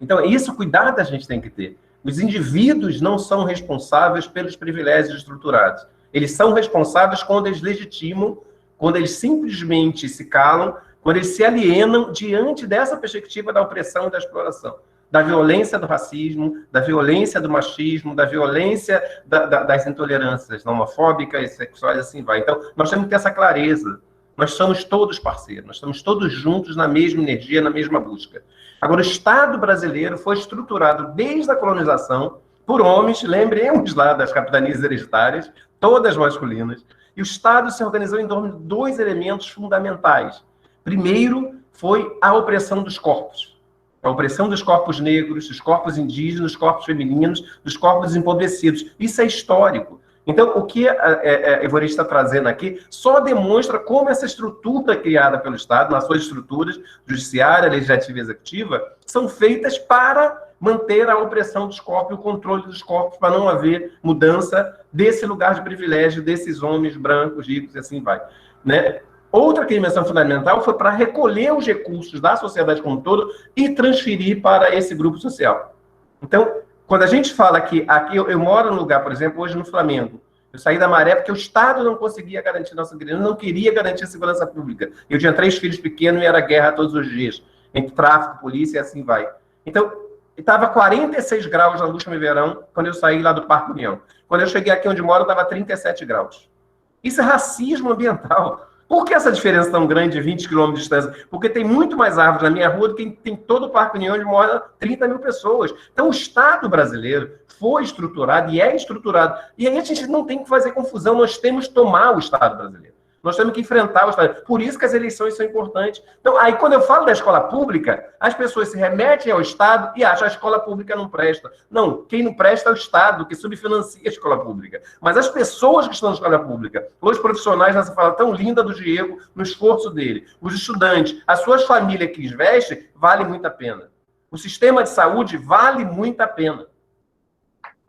Então, isso, cuidado a gente tem que ter. Os indivíduos não são responsáveis pelos privilégios estruturados. Eles são responsáveis quando eles legitimam, quando eles simplesmente se calam, quando eles se alienam diante dessa perspectiva da opressão e da exploração, da violência do racismo, da violência do machismo, da violência das intolerâncias homofóbicas, sexuais, assim vai. Então, nós temos que ter essa clareza. Nós somos todos parceiros, nós estamos todos juntos na mesma energia, na mesma busca. Agora, o Estado brasileiro foi estruturado desde a colonização por homens, lembremos lá das capitanias hereditárias, todas masculinas, e o Estado se organizou em torno de 2 elementos fundamentais. Primeiro, foi a opressão dos corpos. A opressão dos corpos negros, dos corpos indígenas, dos corpos femininos, dos corpos empobrecidos. Isso é histórico. Então, o que a Evarista está trazendo aqui só demonstra como essa estrutura criada pelo Estado, nas suas estruturas, judiciária, legislativa e executiva, são feitas para manter a opressão dos corpos e o controle dos corpos, para não haver mudança desse lugar de privilégio, desses homens brancos, ricos, e assim vai. Né? Outra dimensão fundamental foi para recolher os recursos da sociedade como um todo e transferir para esse grupo social. Então, quando a gente fala que aqui eu moro num lugar, por exemplo, hoje no Flamengo, eu saí da Maré porque o Estado não conseguia garantir nossa segurança, não queria garantir a segurança pública. Eu tinha 3 filhos pequenos e era guerra todos os dias, entre tráfico, polícia e assim vai. Então, estava 46 graus no último verão, quando eu saí lá do Parque União. Quando eu cheguei aqui onde moro, estava 37 graus. Isso é racismo ambiental. Por que essa diferença tão grande de 20 quilômetros de distância? Porque tem muito mais árvores na minha rua do que tem todo o Parque União, onde moram 30 mil pessoas. Então, o Estado brasileiro foi estruturado e é estruturado. E aí a gente não tem que fazer confusão, nós temos que tomar o Estado brasileiro. Nós temos que enfrentar o Estado. Por isso que as eleições são importantes. Então, aí quando eu falo da escola pública, as pessoas se remetem ao Estado e acham que a escola pública não presta. Não, quem não presta é o Estado, que subfinancia a escola pública. Mas as pessoas que estão na escola pública, os profissionais nessa fala tão linda do Diego, no esforço dele, os estudantes, as suas famílias que investem, vale muito a pena. O sistema de saúde vale muito a pena.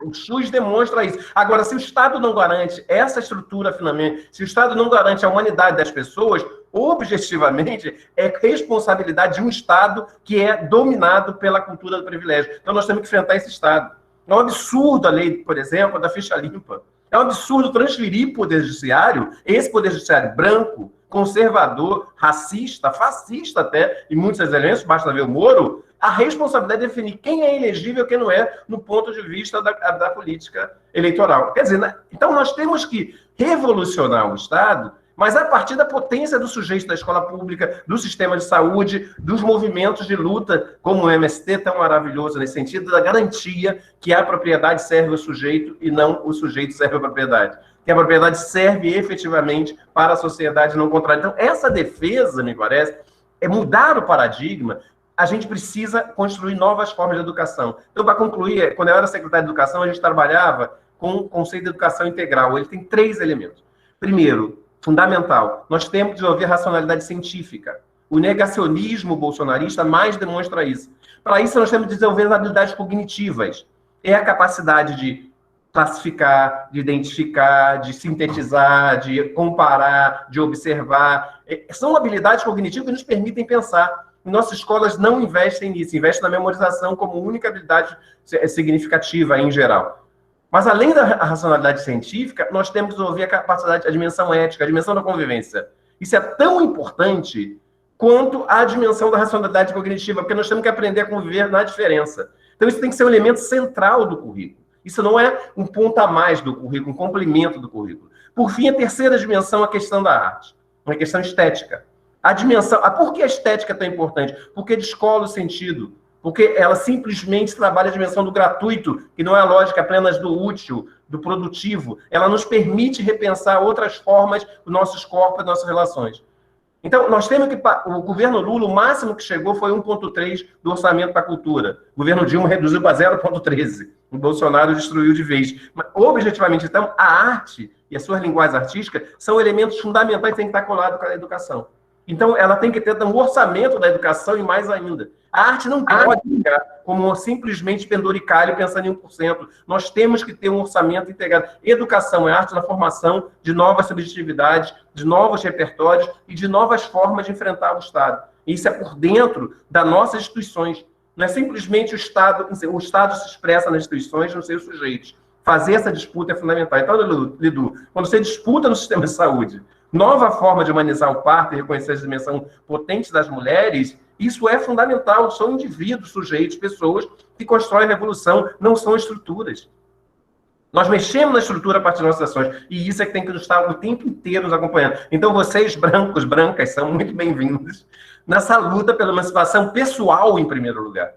O SUS demonstra isso. Agora, se o Estado não garante essa estrutura, finalmente, se o Estado não garante a humanidade das pessoas, objetivamente, é responsabilidade de um Estado que é dominado pela cultura do privilégio. Então, nós temos que enfrentar esse Estado. É um absurdo a lei, por exemplo, da ficha limpa. É um absurdo transferir poder judiciário, esse poder judiciário branco, conservador, racista, fascista até, em muitos elementos, basta ver o Moro, a responsabilidade de definir quem é elegível e quem não é, no ponto de vista da política eleitoral. Quer dizer, né? Então nós temos que revolucionar o Estado, mas a partir da potência do sujeito da escola pública, do sistema de saúde, dos movimentos de luta, como o MST, tão maravilhoso nesse sentido, da garantia que a propriedade serve ao sujeito e não o sujeito serve à propriedade. Que a propriedade serve efetivamente para a sociedade, não contrário. Então, essa defesa, me parece, é mudar o paradigma. A gente precisa construir novas formas de educação. Então, para concluir, quando eu era secretário de Educação, a gente trabalhava com o conceito de educação integral. Ele tem 3 elementos. Primeiro, fundamental, nós temos que desenvolver racionalidade científica. O negacionismo bolsonarista mais demonstra isso. Para isso, nós temos que desenvolver as habilidades cognitivas. É a capacidade de classificar, de identificar, de sintetizar, de comparar, de observar. São habilidades cognitivas que nos permitem pensar. Nossas escolas não investem nisso, investem na memorização como única habilidade significativa em geral. Mas, além da racionalidade científica, nós temos que desenvolver a capacidade, a dimensão ética, a dimensão da convivência. Isso é tão importante quanto a dimensão da racionalidade cognitiva, porque nós temos que aprender a conviver na diferença. Então, isso tem que ser um elemento central do currículo. Isso não é um ponto a mais do currículo, um complemento do currículo. Por fim, a terceira dimensão é a questão da arte, uma questão estética. A dimensão... Por que a estética é tão importante? Porque descola o sentido. Porque ela simplesmente trabalha a dimensão do gratuito, que não é a lógica apenas do útil, do produtivo. Ela nos permite repensar outras formas dos nossos corpos e nossas relações. Então, nós temos que... O governo Lula, o máximo que chegou foi 1,3% do orçamento para a cultura. O governo Dilma reduziu para 0,13%. O Bolsonaro destruiu de vez. Mas, objetivamente, então, a arte e as suas linguagens artísticas são elementos fundamentais que têm que estar colados com a educação. Então, ela tem que ter um orçamento da educação e mais ainda. A arte não pode ficar como simplesmente penduricalho pensando em 1%. Nós temos que ter um orçamento integrado. Educação é arte na formação de novas subjetividades, de novos repertórios e de novas formas de enfrentar o Estado. E isso é por dentro das nossas instituições. Não é simplesmente o Estado se expressa nas instituições, nos seus sujeitos. Fazer essa disputa é fundamental. Então, Lidu, quando você disputa no sistema de saúde, nova forma de humanizar o parto e reconhecer a dimensão potente das mulheres, isso é fundamental. São indivíduos, sujeitos, pessoas que constroem a revolução, não são estruturas. Nós mexemos na estrutura a partir das nossas ações, e isso é que tem que estar o tempo inteiro nos acompanhando. Então, vocês, brancos, brancas, são muito bem-vindos nessa luta pela emancipação pessoal, em primeiro lugar.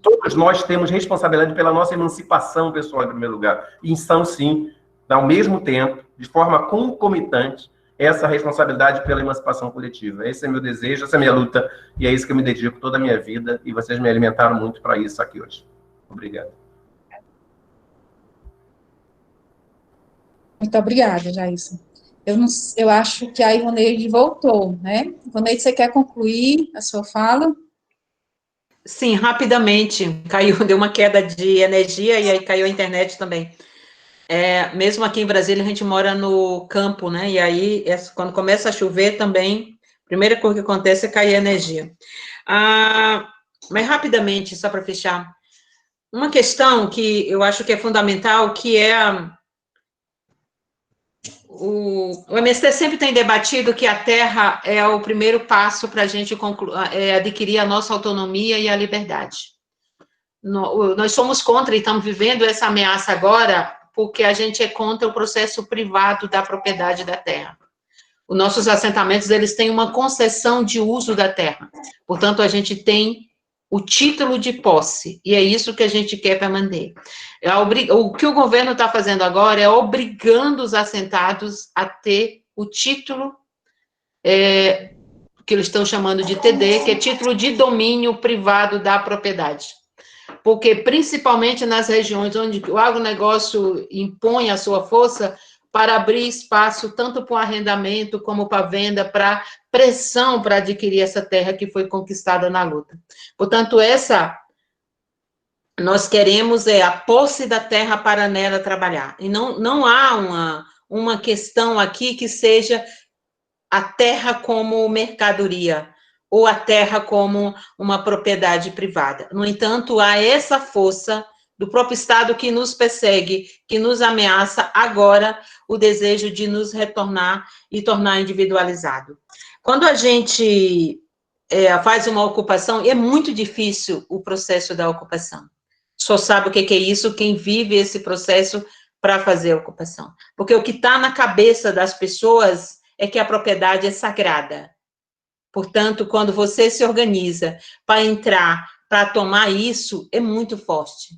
Todos nós temos responsabilidade pela nossa emancipação pessoal, em primeiro lugar. E são, sim, ao mesmo tempo, de forma concomitante, essa responsabilidade pela emancipação coletiva. Esse é meu desejo, essa é a minha luta, e é isso que eu me dedico toda a minha vida, e vocês me alimentaram muito para isso aqui hoje. Obrigado. Muito obrigada, Jailson. Eu acho que a Ivoneide voltou, né? Ivoneide, você quer concluir a sua fala? Sim, rapidamente. Caiu, deu uma queda de energia, e aí caiu a internet também. Mesmo aqui em Brasília, a gente mora no campo, né? E aí, quando começa a chover também, a primeira coisa que acontece é cair a energia. Mas rapidamente, só para fechar, uma questão que eu acho que é fundamental, que é o MST sempre tem debatido que a terra é o primeiro passo para a gente adquirir a nossa autonomia e a liberdade. Nós somos contra e estamos vivendo essa ameaça agora porque a gente é contra o processo privado da propriedade da terra. Os nossos assentamentos, eles têm uma concessão de uso da terra. Portanto, a gente tem o título de posse, e é isso que a gente quer para manter. O que o governo está fazendo agora é obrigando os assentados a ter o título que eles estão chamando de TD, que é título de domínio privado da propriedade. Porque, principalmente nas regiões onde o agronegócio impõe a sua força, para abrir espaço tanto para o arrendamento como para a venda, para pressão para adquirir essa terra que foi conquistada na luta. Portanto, nós queremos a posse da terra para nela trabalhar. E não há uma questão aqui que seja a terra como mercadoria, ou a terra como uma propriedade privada. No entanto, há essa força do próprio Estado que nos persegue, que nos ameaça agora o desejo de nos retornar e tornar individualizado. Quando a gente faz uma ocupação, é muito difícil o processo da ocupação. Só sabe o que é isso quem vive esse processo para fazer a ocupação. Porque o que está na cabeça das pessoas é que a propriedade é sagrada. Portanto, quando você se organiza para entrar, para tomar isso, é muito forte.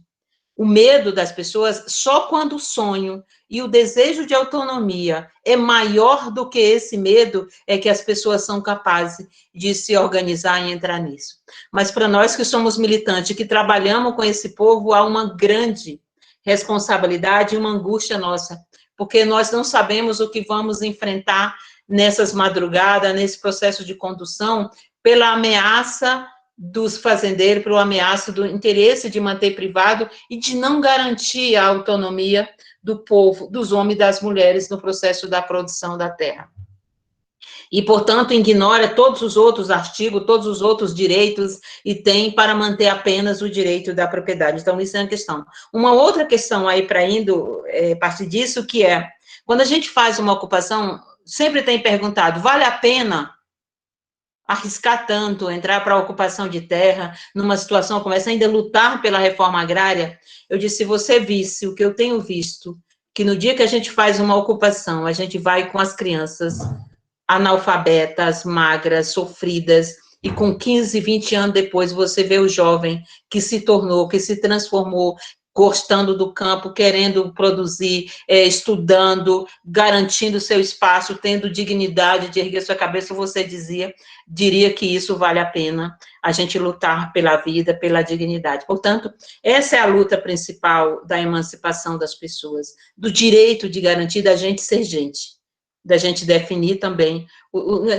O medo das pessoas, só quando o sonho e o desejo de autonomia é maior do que esse medo, é que as pessoas são capazes de se organizar e entrar nisso. Mas para nós que somos militantes, que trabalhamos com esse povo, há uma grande responsabilidade e uma angústia nossa, porque nós não sabemos o que vamos enfrentar nessas madrugadas, nesse processo de condução, pela ameaça dos fazendeiros, pela ameaça do interesse de manter privado e de não garantir a autonomia do povo, dos homens e das mulheres no processo da produção da terra. E, portanto, ignora todos os outros artigos, todos os outros direitos, e tem para manter apenas o direito da propriedade. Então, isso é uma questão. Uma outra questão aí, para indo partir disso, que é, quando a gente faz uma ocupação, sempre tem perguntado, vale a pena arriscar tanto, entrar para a ocupação de terra, numa situação como essa, ainda lutar pela reforma agrária? Eu disse, se você visse o que eu tenho visto, que no dia que a gente faz uma ocupação, a gente vai com as crianças analfabetas, magras, sofridas, e com 15, 20 anos depois, você vê o jovem que se tornou, que se transformou, gostando do campo, querendo produzir, estudando, garantindo seu espaço, tendo dignidade de erguer sua cabeça, você diria que isso vale a pena, a gente lutar pela vida, pela dignidade. Portanto, essa é a luta principal da emancipação das pessoas, do direito de garantir da gente ser gente, da gente definir também,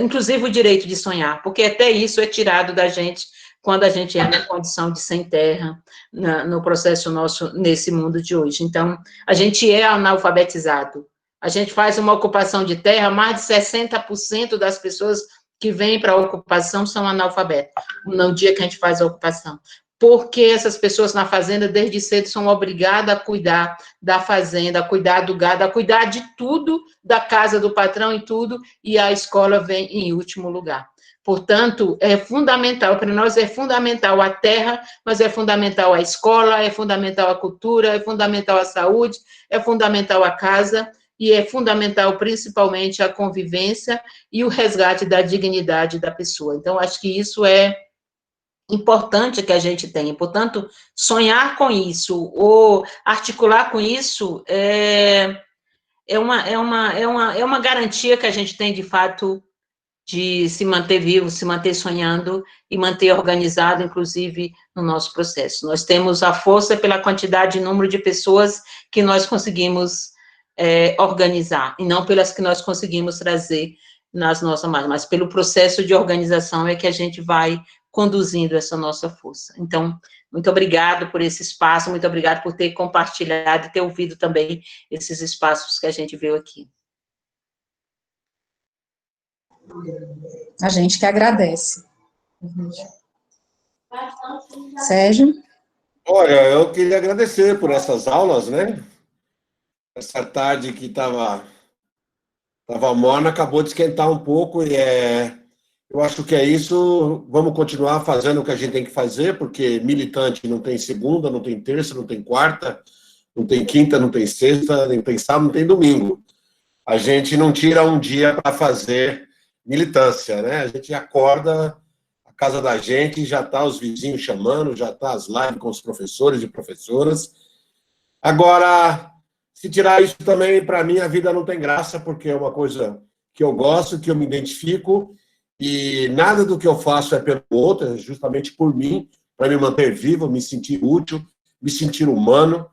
inclusive o direito de sonhar, porque até isso é tirado da gente quando a gente é na condição de sem terra, no processo nosso, nesse mundo de hoje. Então, a gente é analfabetizado. A gente faz uma ocupação de terra, mais de 60% das pessoas que vêm para a ocupação são analfabetas, no dia que a gente faz a ocupação. Porque essas pessoas na fazenda, desde cedo, são obrigadas a cuidar da fazenda, a cuidar do gado, a cuidar de tudo, da casa do patrão e tudo, e a escola vem em último lugar. Portanto, é fundamental, para nós é fundamental a terra, mas é fundamental a escola, é fundamental a cultura, é fundamental a saúde, é fundamental a casa, e é fundamental, principalmente, a convivência e o resgate da dignidade da pessoa. Então, acho que isso é importante que a gente tenha. Portanto, sonhar com isso, ou articular com isso, é uma garantia que a gente tem, de fato, de se manter vivo, se manter sonhando e manter organizado, inclusive, no nosso processo. Nós temos a força pela quantidade e número de pessoas que nós conseguimos organizar, e não pelas que nós conseguimos trazer nas nossas mãos, mas pelo processo de organização é que a gente vai conduzindo essa nossa força. Então, muito obrigado por esse espaço, muito obrigado por ter compartilhado e ter ouvido também esses espaços que a gente viu aqui. A gente que agradece. Sérgio? Olha, eu queria agradecer por essas aulas, né? Essa tarde que estava morna, acabou de esquentar um pouco e eu acho que é isso. Vamos continuar fazendo o que a gente tem que fazer, porque militante não tem segunda, não tem terça, não tem quarta, não tem quinta, não tem sexta, nem tem sábado, não tem domingo. A gente não tira um dia para fazer militância, né? A gente acorda, a casa da gente já está os vizinhos chamando, já está as lives com os professores e professoras. Agora, se tirar isso também, para mim, a vida não tem graça, porque é uma coisa que eu gosto, que eu me identifico, e nada do que eu faço é pelo outro, é justamente por mim, para me manter vivo, me sentir útil, me sentir humano,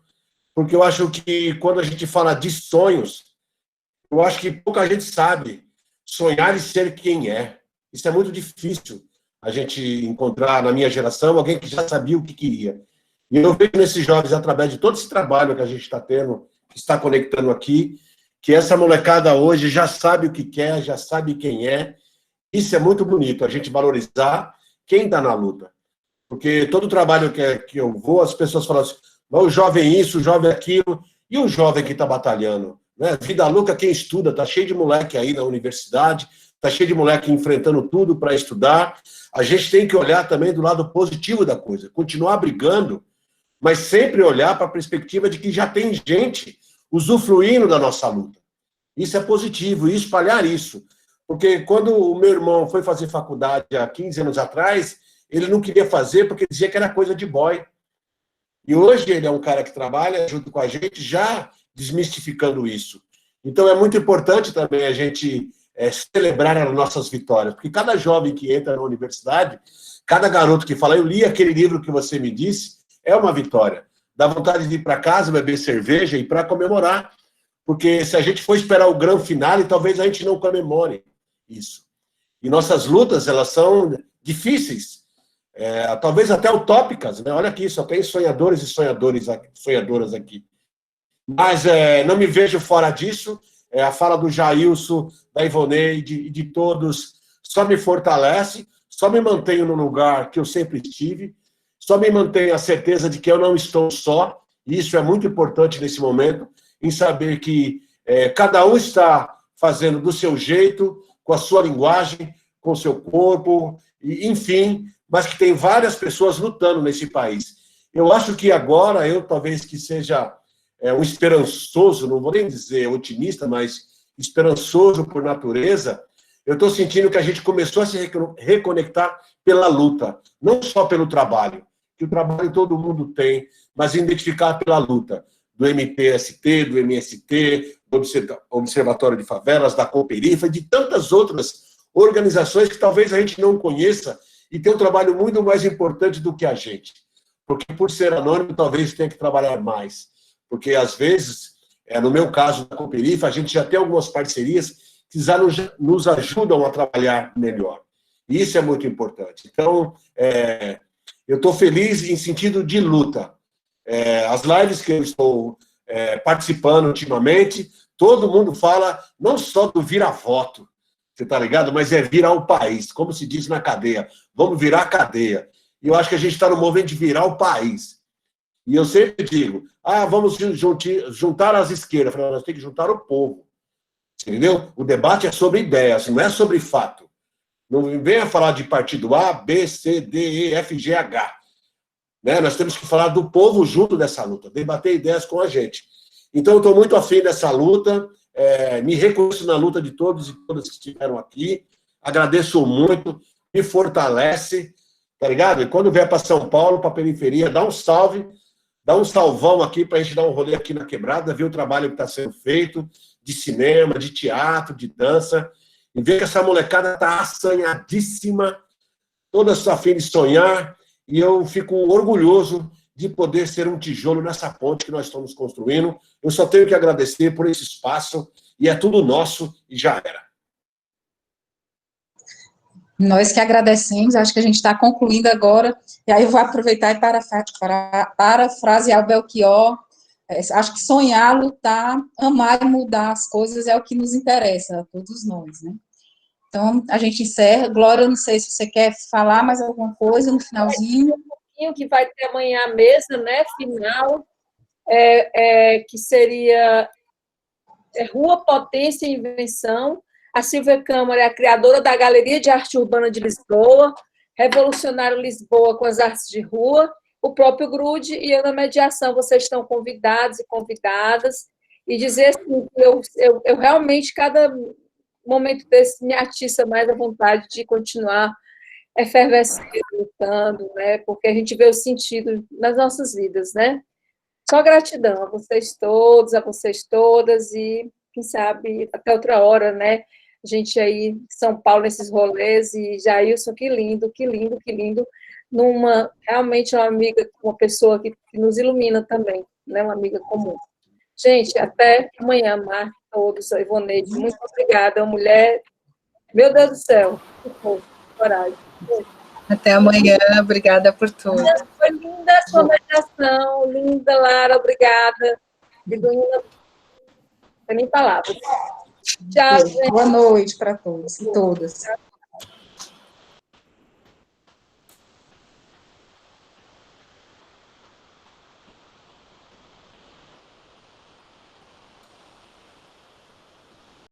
porque eu acho que quando a gente fala de sonhos, eu acho que pouca gente sabe sonhar e ser quem é. Isso é muito difícil a gente encontrar, na minha geração, alguém que já sabia o que queria. E eu vejo nesses jovens, através de todo esse trabalho que a gente está tendo, que está conectando aqui, que essa molecada hoje já sabe o que quer, já sabe quem é. Isso é muito bonito, a gente valorizar quem está na luta. Porque todo trabalho que eu vou, as pessoas falam assim, o jovem isso, o jovem aquilo, e o jovem que está batalhando? Né? Vida louca, quem estuda, está cheio de moleque aí na universidade, está cheio de moleque enfrentando tudo para estudar. A gente tem que olhar também do lado positivo da coisa, continuar brigando, mas sempre olhar para a perspectiva de que já tem gente usufruindo da nossa luta. Isso é positivo, e espalhar isso. Porque quando o meu irmão foi fazer faculdade há 15 anos atrás, ele não queria fazer porque dizia que era coisa de boy. E hoje ele é um cara que trabalha junto com a gente, já desmistificando isso. Então é muito importante também a gente celebrar as nossas vitórias, porque cada jovem que entra na universidade, cada garoto que fala, eu li aquele livro que você me disse, é uma vitória. Dá vontade de ir para casa, beber cerveja e para comemorar. Porque se a gente for esperar o grande final, talvez a gente não comemore isso. E nossas lutas, elas são difíceis, talvez até utópicas, né? Olha aqui, só tem sonhadores e sonhadoras aqui. Mas não me vejo fora disso. A fala do Jailson, da Ivoneide e de todos só me fortalece, só me mantenho no lugar que eu sempre estive, só me mantenho a certeza de que eu não estou só, e isso é muito importante nesse momento, em saber que cada um está fazendo do seu jeito, com a sua linguagem, com o seu corpo, e, enfim, mas que tem várias pessoas lutando nesse país. Eu acho que agora, eu talvez que seja um esperançoso, não vou nem dizer otimista, mas esperançoso por natureza, eu estou sentindo que a gente começou a se reconectar pela luta, não só pelo trabalho, que o trabalho todo mundo tem, mas identificar pela luta, do MTST, do MST, do Observatório de Favelas, da Cooperifa e de tantas outras organizações que talvez a gente não conheça e tem um trabalho muito mais importante do que a gente. Porque por ser anônimo, talvez tenha que trabalhar mais. Porque, às vezes, no meu caso, da Cooperifa, a gente já tem algumas parcerias que já nos ajudam a trabalhar melhor. E isso é muito importante. Então, eu estou feliz em sentido de luta. As lives que eu estou participando ultimamente, todo mundo fala não só do vira-voto, você está ligado? Mas virar o país, como se diz na cadeia. Vamos virar a cadeia. E eu acho que a gente está no movimento de virar o país. E eu sempre digo, vamos juntar as esquerdas. Eu falo, nós temos que juntar o povo. Entendeu? O debate é sobre ideias, não é sobre fato. Não venha falar de partido A, B, C, D, E, F, G, H. Né? Nós temos que falar do povo junto dessa luta, debater ideias com a gente. Então, eu estou muito afim dessa luta, me reconheço na luta de todos e todas que estiveram aqui, agradeço muito, me fortalece, tá ligado? E quando vier para São Paulo, para a periferia, dá um salve, dá um salvão aqui para a gente dar um rolê aqui na quebrada, ver o trabalho que está sendo feito, de cinema, de teatro, de dança, e ver que essa molecada está assanhadíssima, toda a fim de sonhar, e eu fico orgulhoso de poder ser um tijolo nessa ponte que nós estamos construindo. Eu só tenho que agradecer por esse espaço, e é tudo nosso, e já era. Nós que agradecemos, acho que a gente está concluindo agora, e aí eu vou aproveitar e parafrasear o Belchior. Acho que sonhar, lutar, amar e mudar as coisas é o que nos interessa, a todos nós, né? Então, a gente encerra. Glória, eu não sei se você quer falar mais alguma coisa no finalzinho. Que vai ter amanhã a mesa, né, final, que seria Rua, Potência e Invenção. A Silvia Câmara é a criadora da Galeria de Arte Urbana de Lisboa, Revolucionário Lisboa com as artes de rua, o próprio Grude e eu na mediação. Vocês estão convidados e convidadas, e dizer assim, eu realmente, cada momento desse, me atiça mais a vontade de continuar efervescendo, lutando, né, porque a gente vê o sentido nas nossas vidas, né? Só gratidão a vocês todos, a vocês todas, e quem sabe até outra hora, né? A gente aí em São Paulo, nesses rolês, e Jailson, que lindo, que lindo, que lindo, realmente uma amiga, uma pessoa que nos ilumina também, né? Uma amiga comum. Gente, até amanhã, Marta, todos, a Ivoneide, muito obrigada, uma mulher, meu Deus do céu, que fofo, coragem. Até amanhã, obrigada por tudo. Foi linda a sua meditação, linda, Lara, obrigada. Beduína, não tem nem palavras. Tchau, gente. Boa noite para todos e todas.